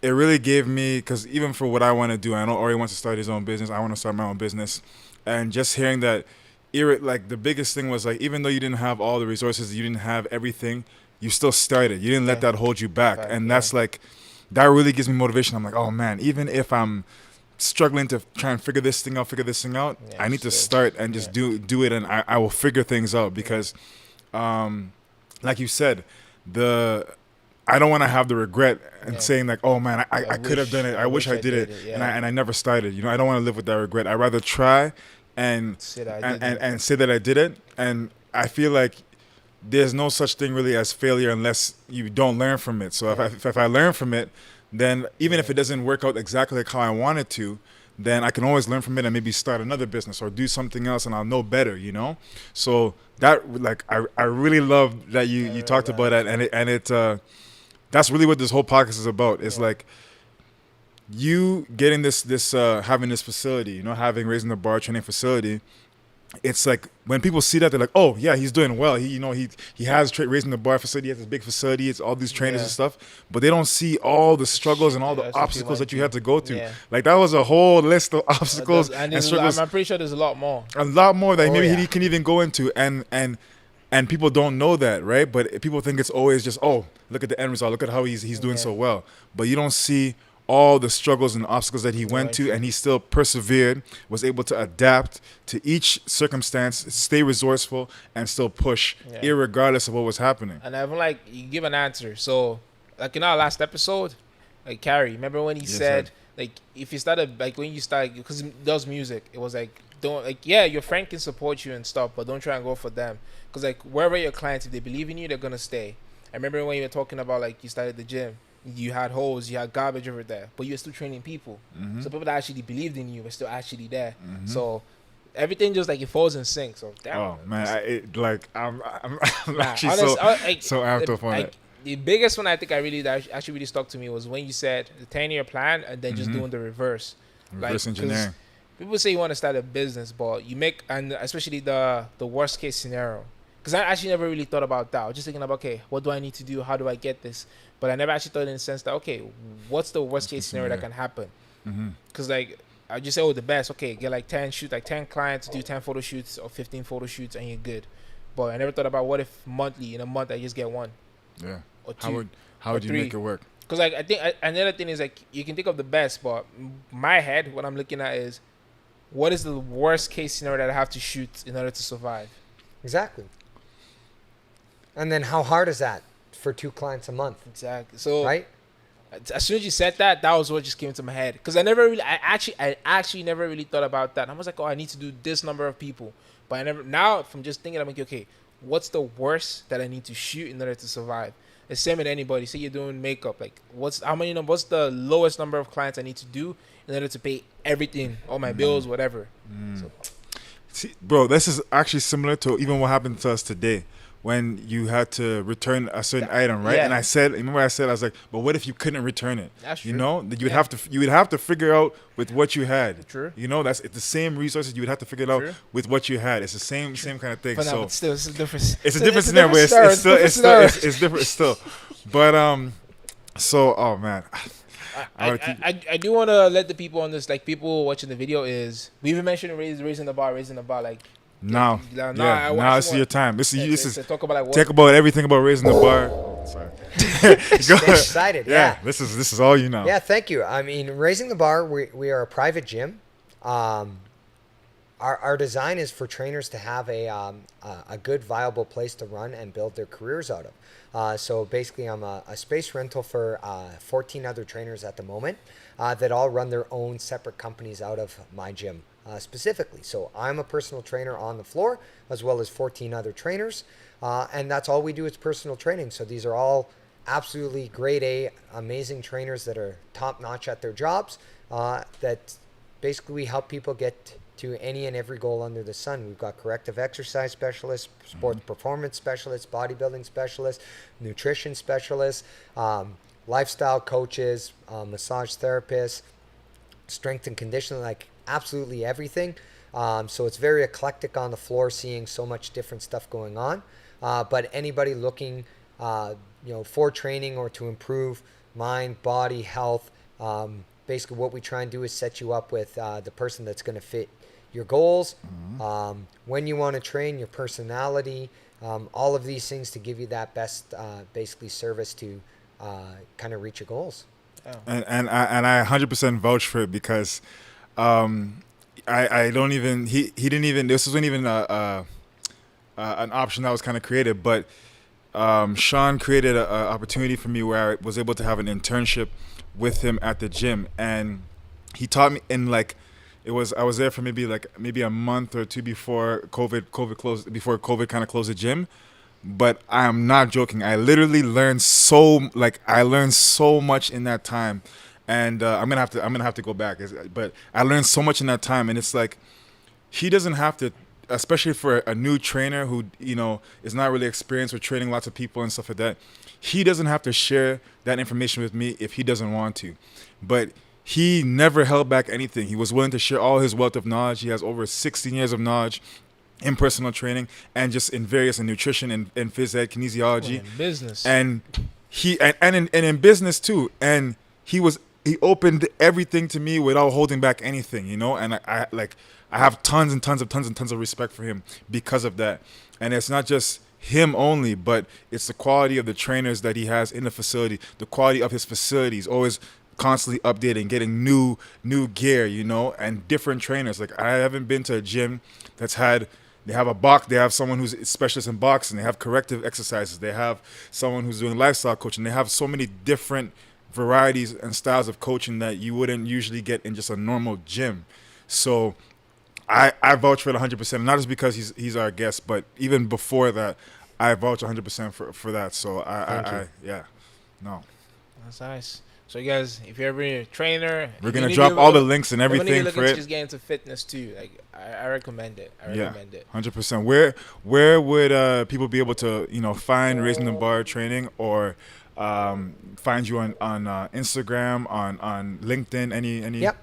Speaker 3: really gave me, because even for what I want to do, I know Ori wants to start his own business. I want to start my own business, and just hearing that, like the biggest thing was like, even though you didn't have all the resources, you didn't have everything, you still started. You didn't let that hold you back, and that's like, that really gives me motivation. I'm like, oh man, even if I'm struggling to try and figure this thing out, I need to start and just do it, and I will figure things out, because like you said, I don't want to have the regret and saying like, oh man, I could have done it. I wish I did it. And I never started. I don't want to live with that regret. I'd rather try and say that I did it. And I feel like there's no such thing really as failure unless you don't learn from it. So if I learn from it, then even if it doesn't work out exactly like how I want it to, then I can always learn from it and maybe start another business or do something else, and I'll know better, So that, like, I really love that you talked about that, and it that's really what this whole podcast is about. It's like you getting this having this facility, having Raising the Bar training facility. It's like when people see that, they're like, oh yeah, he's doing well. He has Raising the Bar facility. He has this big facility. It's all these trainers and stuff, but they don't see all the struggles and all the obstacles that you had to go through. Like that was a whole list of obstacles and struggles.
Speaker 4: I'm pretty sure there's a lot more.
Speaker 3: A lot more that maybe he can even go into, and people don't know that, right? But people think it's always just, oh, look at the end result. Look at how he's doing so well. But you don't see all the struggles and obstacles that he went to, and he still persevered, was able to adapt to each circumstance, stay resourceful, and still push, irregardless of what was happening.
Speaker 4: And I've like, you give an answer. So, like in our last episode, like Carrie, remember when he said, like, if you started, like when you started, because he does music, it was like, don't, like, your friend can support you and stuff, but don't try and go for them. Because like wherever your clients, if they believe in you, they're gonna stay. I remember when you were talking about like you started the gym, you had holes, you had garbage over there, but you were still training people. So people that actually believed in you were still actually there. So everything just like it falls in sync. So
Speaker 3: man, I'm actually so amped up on it.
Speaker 4: The biggest one I think that actually really stuck to me was when you said the 10-year plan and then just doing the reverse
Speaker 3: engineering.
Speaker 4: People say you want to start a business, but you make, and especially the worst case scenario. Because I actually never really thought about that. I was just thinking about, okay, what do I need to do? How do I get this? But I never actually thought in the sense that, okay, what's the worst case scenario that can happen? Because like, I just say, oh, the best. Okay, get like 10 clients, do 10 photo shoots or 15 photo shoots, and you're good. But I never thought about what if in a month I just get one.
Speaker 3: Yeah.
Speaker 4: Or two.
Speaker 3: How would you make it work?
Speaker 4: Because like I think another thing is like you can think of the best, but my head, what I'm looking at is, what is the worst case scenario that I have to shoot in order to survive?
Speaker 2: Exactly. And then how hard is that for 2 clients a month?
Speaker 4: Exactly. So
Speaker 2: right.
Speaker 4: As soon as you said that was what just came to my head. Because I actually never really thought about that. And I was like, oh, I need to do this number of people. But now from just thinking, I'm like, okay, what's the worst that I need to shoot in order to survive? The same with anybody. Say you're doing makeup. Like, what's the lowest number of clients I need to do in order to pay everything, all my bills, whatever. So.
Speaker 3: See, bro, this is actually similar to even what happened to us today when you had to return a certain item, right?
Speaker 4: Yeah.
Speaker 3: And I was like, but what if you couldn't return it?
Speaker 4: That's true.
Speaker 3: You would have to figure out with what you had.
Speaker 4: True.
Speaker 3: It's the same resources. You would have to figure it out with what you had. It's the same kind of thing.
Speaker 4: But no, still, it's a different.
Speaker 3: It's a different scenario. It's different still. But oh man.
Speaker 4: I do want to let the people on this, like people watching the video, is we even mentioned raising the bar, like
Speaker 3: now this is your time. This is
Speaker 4: talk about like
Speaker 3: talk about everything about raising the bar. Sorry.
Speaker 2: Excited. Yeah.
Speaker 3: This is all you know.
Speaker 2: Yeah, thank you. I mean, Raising the Bar, we are a private gym. Our design is for trainers to have a good, viable place to run and build their careers out of. So basically, I'm a space rental for 14 other trainers at the moment that all run their own separate companies out of my gym specifically. So I'm a personal trainer on the floor, as well as 14 other trainers. And that's all we do is personal training. So these are all absolutely grade A, amazing trainers that are top notch at their jobs that basically we help people get to any and every goal under the sun. We've got corrective exercise specialists, sports performance specialists, bodybuilding specialists, nutrition specialists, lifestyle coaches, massage therapists, strength and conditioning, like absolutely everything. So it's very eclectic on the floor, seeing so much different stuff going on. But anybody looking, for training or to improve mind, body, health, basically what we try and do is set you up with the person that's going to fit your goals, when you want to train, your personality, all of these things to give you that best basically service to kind of reach your goals.
Speaker 4: Oh.
Speaker 3: And I 100% vouch for it because I don't even he didn't even, this wasn't even an option that was kind of created, but Shaun created an opportunity for me where I was able to have an internship with him at the gym, and he taught me in like I was there for maybe a month or two before COVID closed, before COVID kind of closed the gym. But I am not joking. I literally learned so much in that time, and I'm gonna have to go back. But I learned so much in that time, and it's like he doesn't have to, especially for a new trainer who is not really experienced with training lots of people and stuff like that. He doesn't have to share that information with me if he doesn't want to, but he never held back anything. He was willing to share all his wealth of knowledge. He has over 16 years of knowledge in personal training and just in various in nutrition and phys ed, kinesiology,
Speaker 4: in business,
Speaker 3: and in business too. And he opened everything to me without holding back anything, And I have tons of respect for him because of that. And it's not just him only, but it's the quality of the trainers that he has in the facility, the quality of his facilities, always constantly updating, getting new gear, and different trainers. Like I haven't been to a gym that's had, they have someone who's a specialist in boxing, they have corrective exercises, they have someone who's doing lifestyle coaching, they have so many different varieties and styles of coaching that you wouldn't usually get in just a normal gym. So I vouch for it 100%, not just because he's our guest, but even before that, I vouch 100% for that. So
Speaker 4: That's nice. So you guys, if you're ever a trainer,
Speaker 3: we're gonna drop all the links and everything
Speaker 4: if you're
Speaker 3: for
Speaker 4: looking to
Speaker 3: it.
Speaker 4: just get into fitness too, like I recommend it. I recommend it.
Speaker 3: 100%. Where would people be able to find Raising the Bar training, or find you on Instagram, on LinkedIn, any?
Speaker 2: Yep.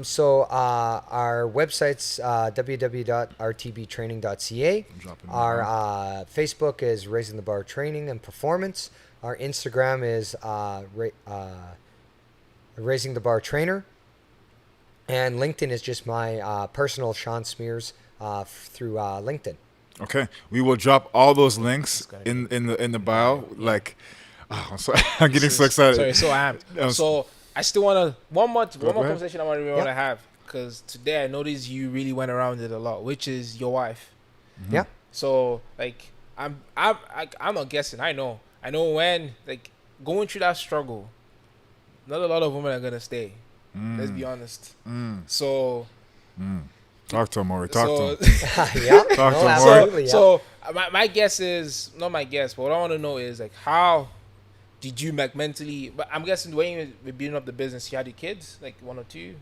Speaker 2: So our website's www.rtbtraining.ca. Our Facebook is Raising the Bar Training and Performance. Our Instagram is Raising the Bar Trainer. And LinkedIn is just my personal Shaun Smears through LinkedIn.
Speaker 3: Okay, we will drop all those links in the bio. Like, I'm sorry, I'm getting so excited.
Speaker 4: Sorry, so amped. So I still want to one more conversation I want to have, because today I noticed you really went around it a lot, which is your wife.
Speaker 3: Mm-hmm.
Speaker 2: Yeah.
Speaker 4: So like I'm not guessing. I know when like going through that struggle, not a lot of women are gonna stay. Let's be honest. So
Speaker 3: talk to him, Maury. Talk to him.
Speaker 2: Yeah.
Speaker 3: Talk to him,
Speaker 2: absolutely. Yeah.
Speaker 4: So my guess is not my guess, but what I want to know is like how did you mentally? But I'm guessing the way you were building up the business, you had your kids, like one or two.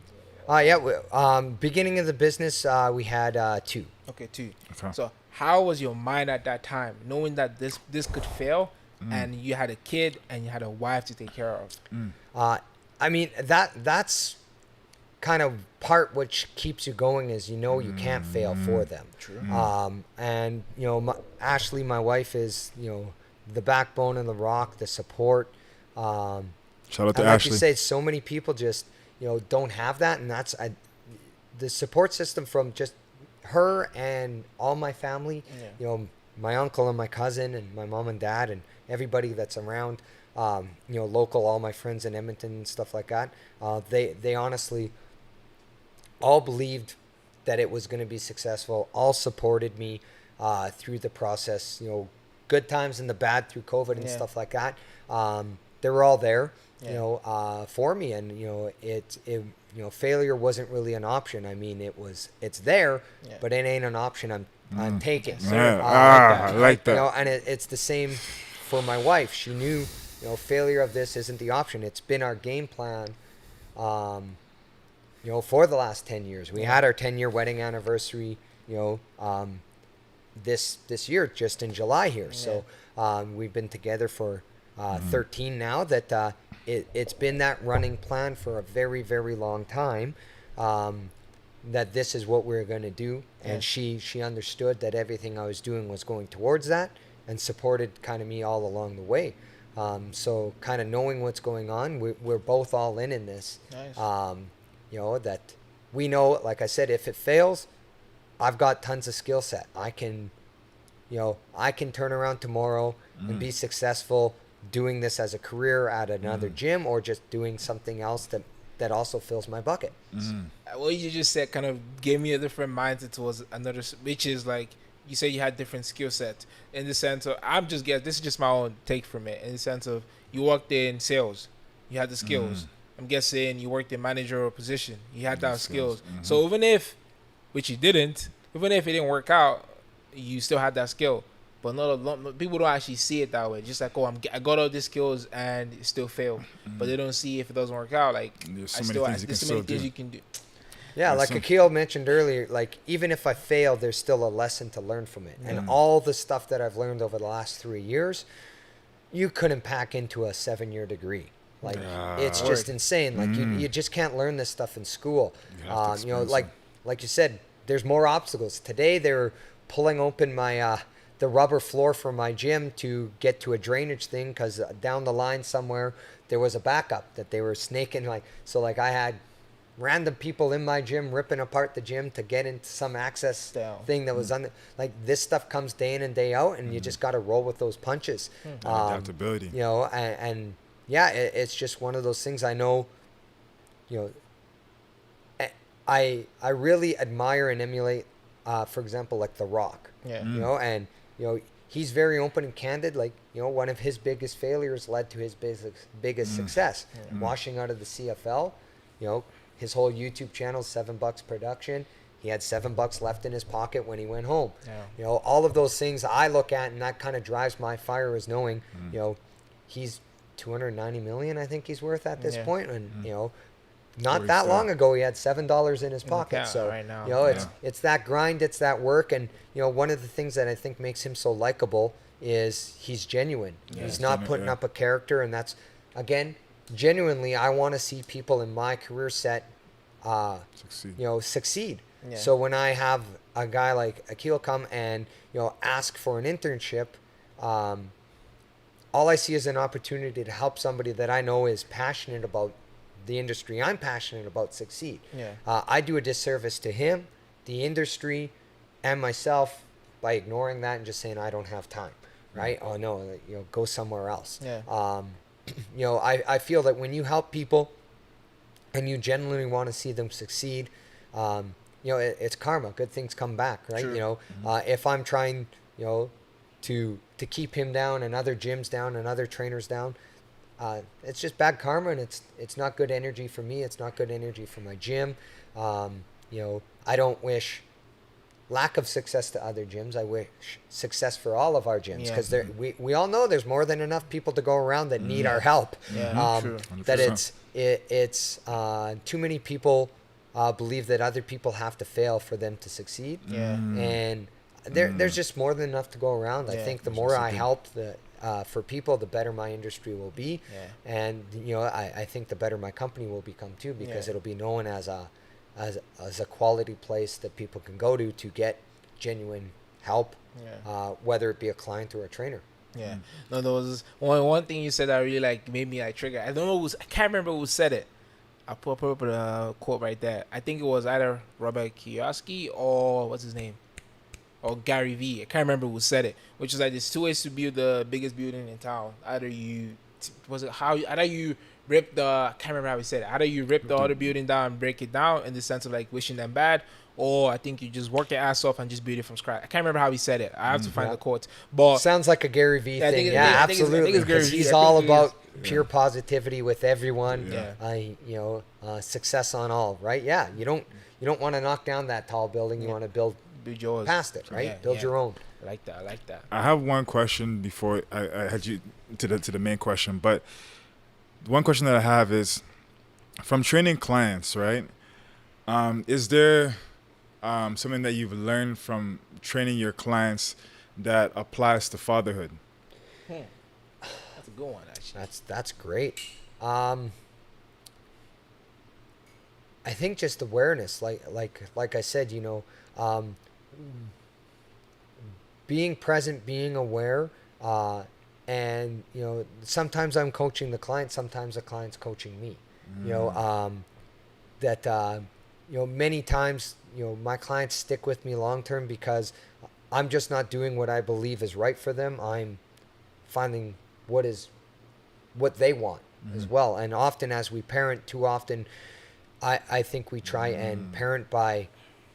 Speaker 2: Beginning of the business, we had 2.
Speaker 4: Okay, 2.
Speaker 3: Okay.
Speaker 4: So how was your mind at that time, knowing that this could fail, and you had a kid and you had a wife to take care of?
Speaker 2: I mean, that's kind of part which keeps you going is you can't fail for them.
Speaker 4: True.
Speaker 2: And Ashley, my wife, is the backbone and the rock, the support.
Speaker 3: Shout out to
Speaker 2: like
Speaker 3: Ashley.
Speaker 2: you said, so many people just don't have that, and that's the support system from just her and all my family. My uncle and my cousin and my mom and dad, and everybody that's around, local, all my friends in Edmonton and stuff like that, they honestly all believed that it was going to be successful, all supported me through the process, good times and the bad through COVID and stuff like that. They were all there, for me. And, failure wasn't really an option. I mean, it's there, but it ain't an option I'm taking.
Speaker 3: I like that.
Speaker 2: And it's the same for my wife. She knew, failure of this isn't the option. It's been our game plan, for the last 10 years. We had our 10-year wedding anniversary, this year, just in July here. So we've been together for 13 now. That it's been that running plan for a very, very long time, that this is what we're going to do. And she understood that everything I was doing was going towards that, and supported kind of me all along the way. So kind of knowing what's going on, we're both all in this.
Speaker 4: Nice.
Speaker 2: That we know, like I said, if it fails, I've got tons of skill set. I can turn around tomorrow and be successful doing this as a career at another gym, or just doing something else that also fills my bucket.
Speaker 4: What you just said kind of gave me a different mindset towards another, which is like, you say you had different skill sets, in the sense of, this is just my own take from it, in the sense of, you worked in sales, you had the skills. I'm guessing you worked in managerial position, you had those skills. So even if, which you didn't, even if it didn't work out, you still had that skill. But people don't actually see it that way. Just like, I got all these skills and it still failed. But they don't see, if it doesn't work out, like,
Speaker 3: there's so many things
Speaker 2: you
Speaker 3: can do.
Speaker 2: Yeah, like Akil mentioned earlier, like, even if I fail, there's still a lesson to learn from it. And all the stuff that I've learned over the last 3 years, you couldn't pack into a 7-year degree. Like, it's just insane. Like, you just can't learn this stuff in school. Like you said, there's more obstacles. Today, they're pulling open my the rubber floor for my gym to get to a drainage thing, because down the line somewhere there was a backup that they were snaking. I had random people in my gym ripping apart the gym to get into some access thing that was this stuff comes day in and day out, and you just got to roll with those punches.
Speaker 3: Adaptability.
Speaker 2: It's just one of those things. I know, I really admire and emulate, for example, like The Rock. He's very open and candid. Like, one of his biggest failures led to his biggest success. Washing out of the CFL, his whole YouTube channel, $7 production. He had $7 left in his pocket when he went home. All of those things I look at, and that kind of drives my fire, is knowing, he's $290 million, I think he's worth at this point. And, not that long ago, he had $7 in his pocket. So,
Speaker 4: right now,
Speaker 2: it's that grind, it's that work. And, one of the things that I think makes him so likable is he's genuine. He's not putting up a character. And that's, again, genuinely, I want to see people in my career set, succeed. So when I have a guy like Akil come and, ask for an internship, all I see is an opportunity to help somebody that I know is passionate about the industry I'm passionate about succeed. I do a disservice to him, the industry, and myself by ignoring that and just saying I don't have time, right? Oh no, go somewhere else. I feel that when you help people and you genuinely want to see them succeed, it's karma. Good things come back, right?
Speaker 4: True.
Speaker 2: If I'm trying, to keep him down and other gyms down and other trainers down, it's just bad karma, and it's not good energy for me. It's not good energy for my gym. I don't wish lack of success to other gyms. I wish success for all of our gyms, because we all know there's more than enough people to go around that need our help.
Speaker 4: True.
Speaker 2: That it's too many people believe that other people have to fail for them to succeed. And there's just more than enough to go around. I think the more I help for people, the better my industry will be. And I think the better my company will become too, because it'll be known as a quality place that people can go to get genuine help, whether it be a client or a trainer.
Speaker 4: No, there was one thing you said that really made me trigger. I don't know I can't remember who said it. I'll put up a quote right there. I think it was either Robert Kiyosaki or what's his name? or Gary V. I can't remember who said it, which is like there's two ways to build the biggest building in town. Either you either you rip the, I can't remember how he said it. Either you rip the other building down and break it down in the sense of like wishing them bad, or I think you just work your ass off and just build it from scratch. I can't remember how he said it. I have to find the quote. But
Speaker 2: sounds like a Gary Vee
Speaker 4: Yeah, I
Speaker 2: thing.
Speaker 4: think
Speaker 2: Yeah,
Speaker 4: I think it's
Speaker 2: absolutely.
Speaker 4: Gary
Speaker 2: Because
Speaker 4: Vee.
Speaker 2: he's
Speaker 4: I think
Speaker 2: all
Speaker 4: it is.
Speaker 2: about pure positivity with everyone.
Speaker 4: Yeah.
Speaker 2: Success on all. Right? Yeah. You don't want to knock down that tall building. You want to build
Speaker 4: build yours.
Speaker 2: past it. Right?
Speaker 4: Yeah,
Speaker 2: Build
Speaker 4: yeah.
Speaker 2: your own.
Speaker 4: I like that. I like that.
Speaker 3: I have one question before I had you to the main question, but one question that I have is from training clients, right? Is there something that you've learned from training your clients that applies to fatherhood?
Speaker 4: That's a good one, actually.
Speaker 2: That's great. I think just awareness, like I said, being present, being aware, and sometimes I'm coaching the client, sometimes the client's coaching me. Many times my clients stick with me long term because I'm just not doing what I believe is right for them. I'm finding what they want as well. And often as we parent, too often I think we try and parent by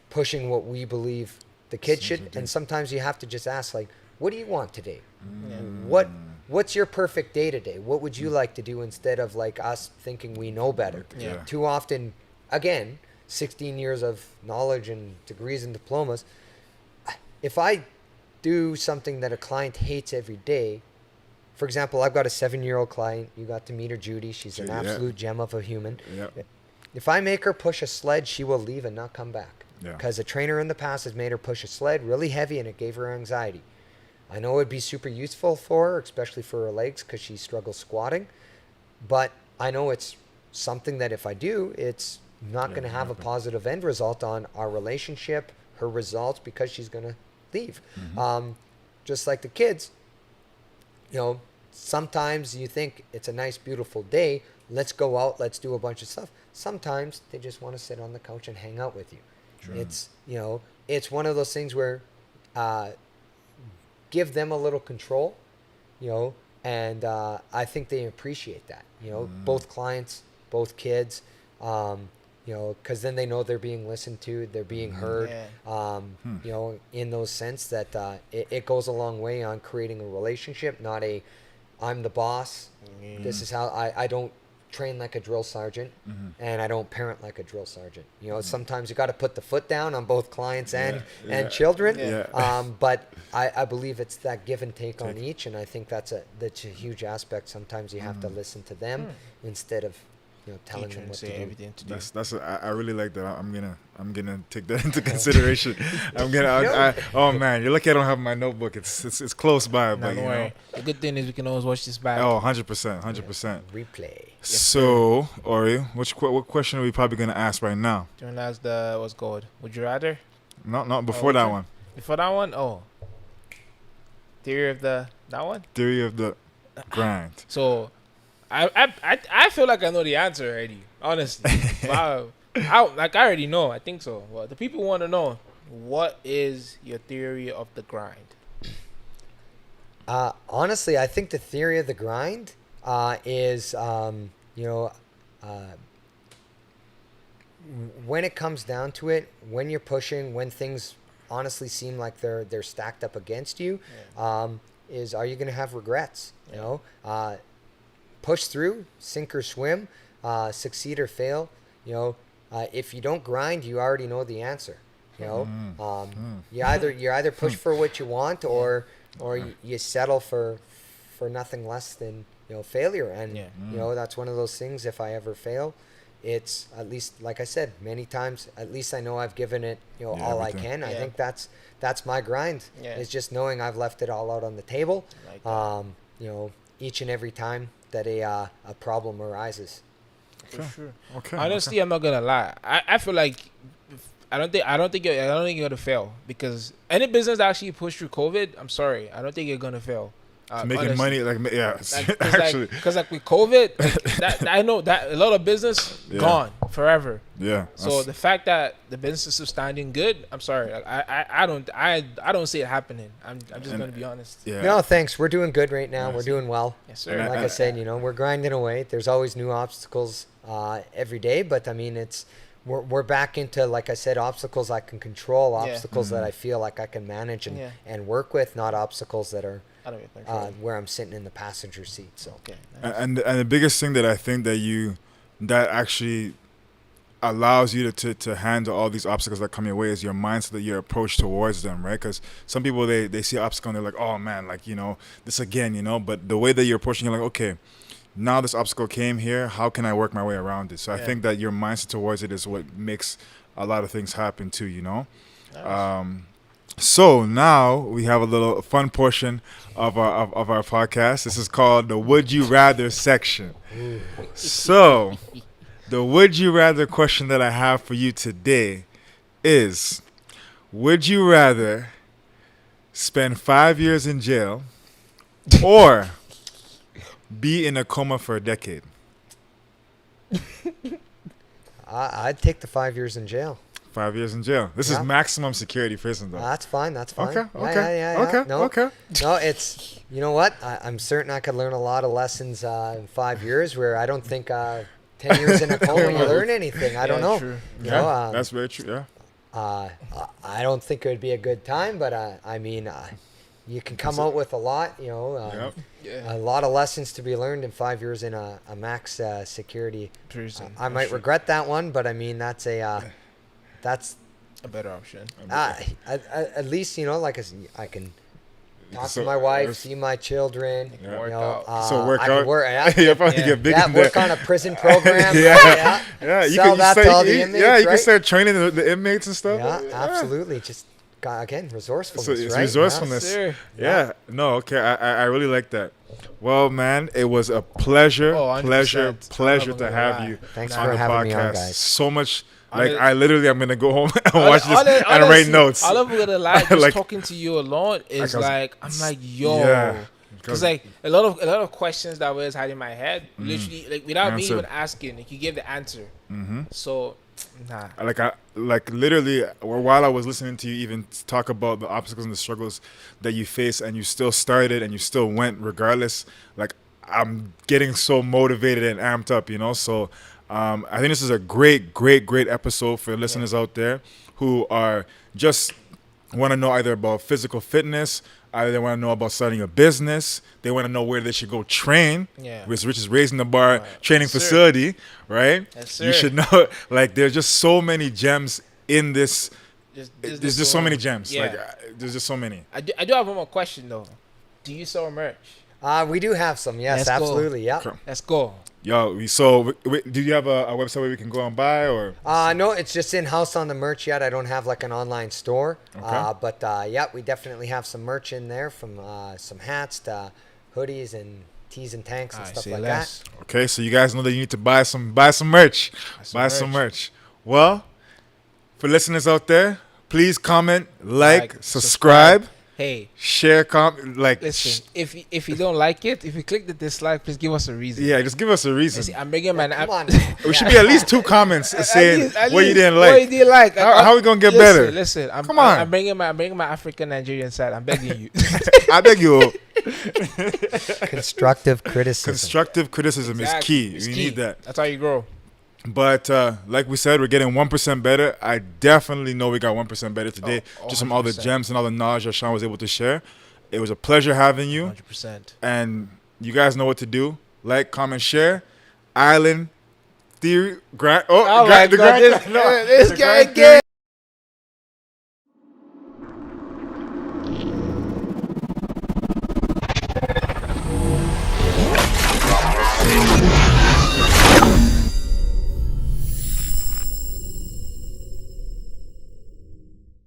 Speaker 2: pushing what we believe the kid should. And sometimes you have to just ask, like, what do you want today? What's your perfect day today? What would you like to do instead of like us thinking we know better?
Speaker 4: Yeah.
Speaker 2: Too often, again, 16 years of knowledge and degrees and diplomas. If I do something that a client hates every day, for example, I've got a 7-year-old client. You got to meet her, Judy. She's an absolute gem of a human.
Speaker 3: Yeah.
Speaker 2: If I make her push a sled, she will leave and not come back.
Speaker 3: Yeah.
Speaker 2: Because a trainer in the past has made her push a sled really heavy and it gave her anxiety. I know it'd be super useful for her, especially for her legs because she struggles squatting. But I know it's something that if I do, it's not going to have a positive end result on our relationship, her results, because she's going to leave. Just like the kids, sometimes you think it's a nice, beautiful day. Let's go out. Let's do a bunch of stuff. Sometimes they just want to sit on the couch and hang out with you. True. It's one of those things where give them a little control, and I think they appreciate that. Both clients, both kids, because then they know they're being listened to, they're being heard, in those sense that it goes a long way on creating a relationship, not a I'm the boss. This is how I don't train like a drill sergeant, and I don't parent like a drill sergeant. Sometimes you got to put the foot down on both clients and children. But I believe it's that give and take on each, and I think that's a huge aspect. Sometimes you have to listen to them instead of telling them what to do.
Speaker 4: Everything to do.
Speaker 3: I really like that. I'm gonna take that into consideration. Oh man, you're lucky I don't have my notebook. It's close by, but
Speaker 4: don't worry. The good thing is we can always watch this back.
Speaker 3: Oh, 100%.
Speaker 2: Replay.
Speaker 3: So, Ori, what question are we probably gonna ask right now?
Speaker 4: Do you want to ask what's called? Would you rather?
Speaker 3: Not before that one.
Speaker 4: Before that one? Oh. Theory of that one?
Speaker 3: Theory of the grind.
Speaker 4: So, I feel like I know the answer already, honestly. Wow. I already know. I think so. Well, the people want to know, what is your theory of the grind?
Speaker 2: Honestly, I think the theory of the grind is, when it comes down to it, when you're pushing, when things honestly seem like they're stacked up against you, is are you going to have regrets? Push through, sink or swim, succeed or fail. If you don't grind, you already know the answer. You either push for what you want, or you settle for nothing less than failure. And that's one of those things. If I ever fail, it's at least, like I said many times, at least I know I've given it all I can. I think that's my grind. It's just knowing I've left it all out on the table. Each and every time that a problem arises.
Speaker 4: For sure.
Speaker 3: Okay.
Speaker 4: Honestly, I'm not gonna lie. I feel like I don't think you're gonna fail, because any business that actually pushed through COVID, I'm sorry, I don't think you're gonna fail.
Speaker 3: Making money, actually,
Speaker 4: because like with COVID, that I know that a lot of business
Speaker 3: Yeah.
Speaker 4: gone forever.
Speaker 3: yeah.
Speaker 4: So the fact that the business is standing good, I'm sorry, like, I don't see it happening. I'm just gonna be honest.
Speaker 3: yeah.
Speaker 2: No, thanks. We're doing good right now. We're doing well.
Speaker 4: Yes, sir.
Speaker 2: And like I said, we're grinding away. There's always new obstacles every day, but I mean, we're back into, like I said, obstacles I can control, obstacles that I feel like I can manage and work with, not obstacles that are
Speaker 4: Out of your control.
Speaker 2: where I'm sitting in the passenger seat. So
Speaker 4: Okay. Nice.
Speaker 3: And the biggest thing that I think that actually allows you to handle all these obstacles that come your way is your mindset, your approach towards them, right? Because some people they see an obstacle and they're like, oh man, like this again, but the way that you're approaching, you're like, okay, now this obstacle came here, how can I work my way around it? So I think that your mindset towards it is what makes a lot of things happen too,
Speaker 4: Nice.
Speaker 3: So now we have a little fun portion of our podcast. This is called the Would You Rather section. So the Would You Rather question that I have for you today is, would you rather spend 5 years in jail or be in a coma for a decade?
Speaker 2: I'd take the 5 years in jail.
Speaker 3: 5 years in jail. This is maximum security prison, though.
Speaker 2: That's fine. That's fine.
Speaker 3: Okay,
Speaker 2: Yeah.
Speaker 3: okay,
Speaker 2: No,
Speaker 3: okay.
Speaker 2: no, it's, you know what? I'm certain I could learn a lot of lessons in 5 years where I don't think 10 years in a coma you learn anything. I don't know.
Speaker 4: True.
Speaker 3: That's very true. Yeah.
Speaker 2: I don't think it would be a good time, but I mean, you can come out with a lot,
Speaker 3: Yep.
Speaker 4: Yeah.
Speaker 2: a lot of lessons to be learned in 5 years in a max security.
Speaker 4: Prison.
Speaker 2: I might regret that one, but I mean, that's
Speaker 4: a better option.
Speaker 2: at least, like I can talk
Speaker 3: So-
Speaker 2: to my wife, see my children.
Speaker 3: Yeah.
Speaker 4: Work out.
Speaker 3: So work
Speaker 2: I can
Speaker 3: out.
Speaker 2: work,
Speaker 3: You'll probably
Speaker 4: Yeah.
Speaker 3: get big in
Speaker 2: work
Speaker 3: there.
Speaker 2: on a prison program.
Speaker 3: Yeah. Yeah, you
Speaker 2: Sell
Speaker 3: can
Speaker 2: that
Speaker 3: start,
Speaker 2: to all the inmates,
Speaker 3: yeah, you can
Speaker 2: right?
Speaker 3: start training the inmates and stuff.
Speaker 2: Yeah, absolutely. Just again, resourcefulness,
Speaker 3: So it's
Speaker 2: right?
Speaker 3: resourcefulness.
Speaker 4: Yes, sir.
Speaker 3: Yeah. No, okay. I really like that. Well, man, it was a pleasure,
Speaker 4: Oh, 100%.
Speaker 3: pleasure
Speaker 4: I'm
Speaker 3: to
Speaker 4: not gonna
Speaker 3: have
Speaker 4: lie.
Speaker 3: you
Speaker 2: Thanks
Speaker 3: on
Speaker 2: for
Speaker 3: the
Speaker 2: having
Speaker 3: podcast.
Speaker 2: me on, guys.
Speaker 3: So much.
Speaker 4: Honest-
Speaker 3: Like, I'm gonna go home and watch this and write notes.
Speaker 4: All of it, like, just
Speaker 3: Like-
Speaker 4: talking to you alone is
Speaker 3: Like,
Speaker 4: I'm like, yo.
Speaker 3: Yeah.
Speaker 4: Because like a lot of questions that was had in my head, literally, like without me
Speaker 3: Answered.
Speaker 4: even asking, like you gave the answer. So, nah.
Speaker 3: Like literally, while I was listening to you even talk about the obstacles and the struggles that you face, and you still started and you still went regardless, like I'm getting so motivated and amped up, So I think this is a great episode for listeners out there who are just want to know either about physical fitness, either they want to know about starting a business, they want to know where they should go train,
Speaker 4: Yeah.
Speaker 3: which is Raising the Bar training
Speaker 4: Yes, sir.
Speaker 3: facility, right?
Speaker 4: Yes,
Speaker 3: You
Speaker 4: sir.
Speaker 3: should know, like, there's just so many gems in this. There's just so many gems.
Speaker 4: Yeah.
Speaker 3: Like, there's just so many.
Speaker 4: I do have one more question though. Do you sell merch?
Speaker 2: We do have some, yes,
Speaker 4: Let's go.
Speaker 2: absolutely, yeah.
Speaker 3: Okay.
Speaker 4: Let's go.
Speaker 3: Yo, do you have a website where we can go and buy, or?
Speaker 2: No, it's just in house on the merch yet. I don't have like an online store,
Speaker 3: Okay.
Speaker 2: but yeah, we definitely have some merch in there, from some hats to hoodies and tees and tanks and
Speaker 4: I
Speaker 2: stuff
Speaker 4: say
Speaker 2: like
Speaker 4: less.
Speaker 3: Okay, so you guys know that you need to buy some merch. Buy some merch. Well, for listeners out there, please comment, like, subscribe.
Speaker 4: Hey,
Speaker 3: Share,
Speaker 4: listen. If you don't like it, if you click the dislike, please give us a reason.
Speaker 3: yeah, just give us a reason.
Speaker 4: Listen, I'm bringing my.
Speaker 2: Come on.
Speaker 3: It should be at least 2 comments saying
Speaker 4: At
Speaker 3: what you
Speaker 4: least
Speaker 3: didn't
Speaker 4: What you
Speaker 3: like.
Speaker 4: didn't like.
Speaker 3: How we gonna get
Speaker 4: Listen,
Speaker 3: better?
Speaker 4: Listen,
Speaker 3: Come on.
Speaker 4: I'm bringing my African Nigerian side. I'm begging you.
Speaker 3: I beg you.
Speaker 2: Constructive criticism.
Speaker 3: Constructive criticism is key.
Speaker 4: It's
Speaker 3: We
Speaker 4: key.
Speaker 3: need that.
Speaker 4: That's how you grow.
Speaker 3: But like we said, we're getting 1% better. I definitely know we got 1% better today.
Speaker 4: Oh,
Speaker 3: just from all the
Speaker 4: 100%.
Speaker 3: gems and all the knowledge that Shaun was able to share. It was a pleasure having you.
Speaker 4: 100%.
Speaker 3: And you guys know what to do. Like, comment, share. Island Theory.
Speaker 4: Oh my God, this guy again.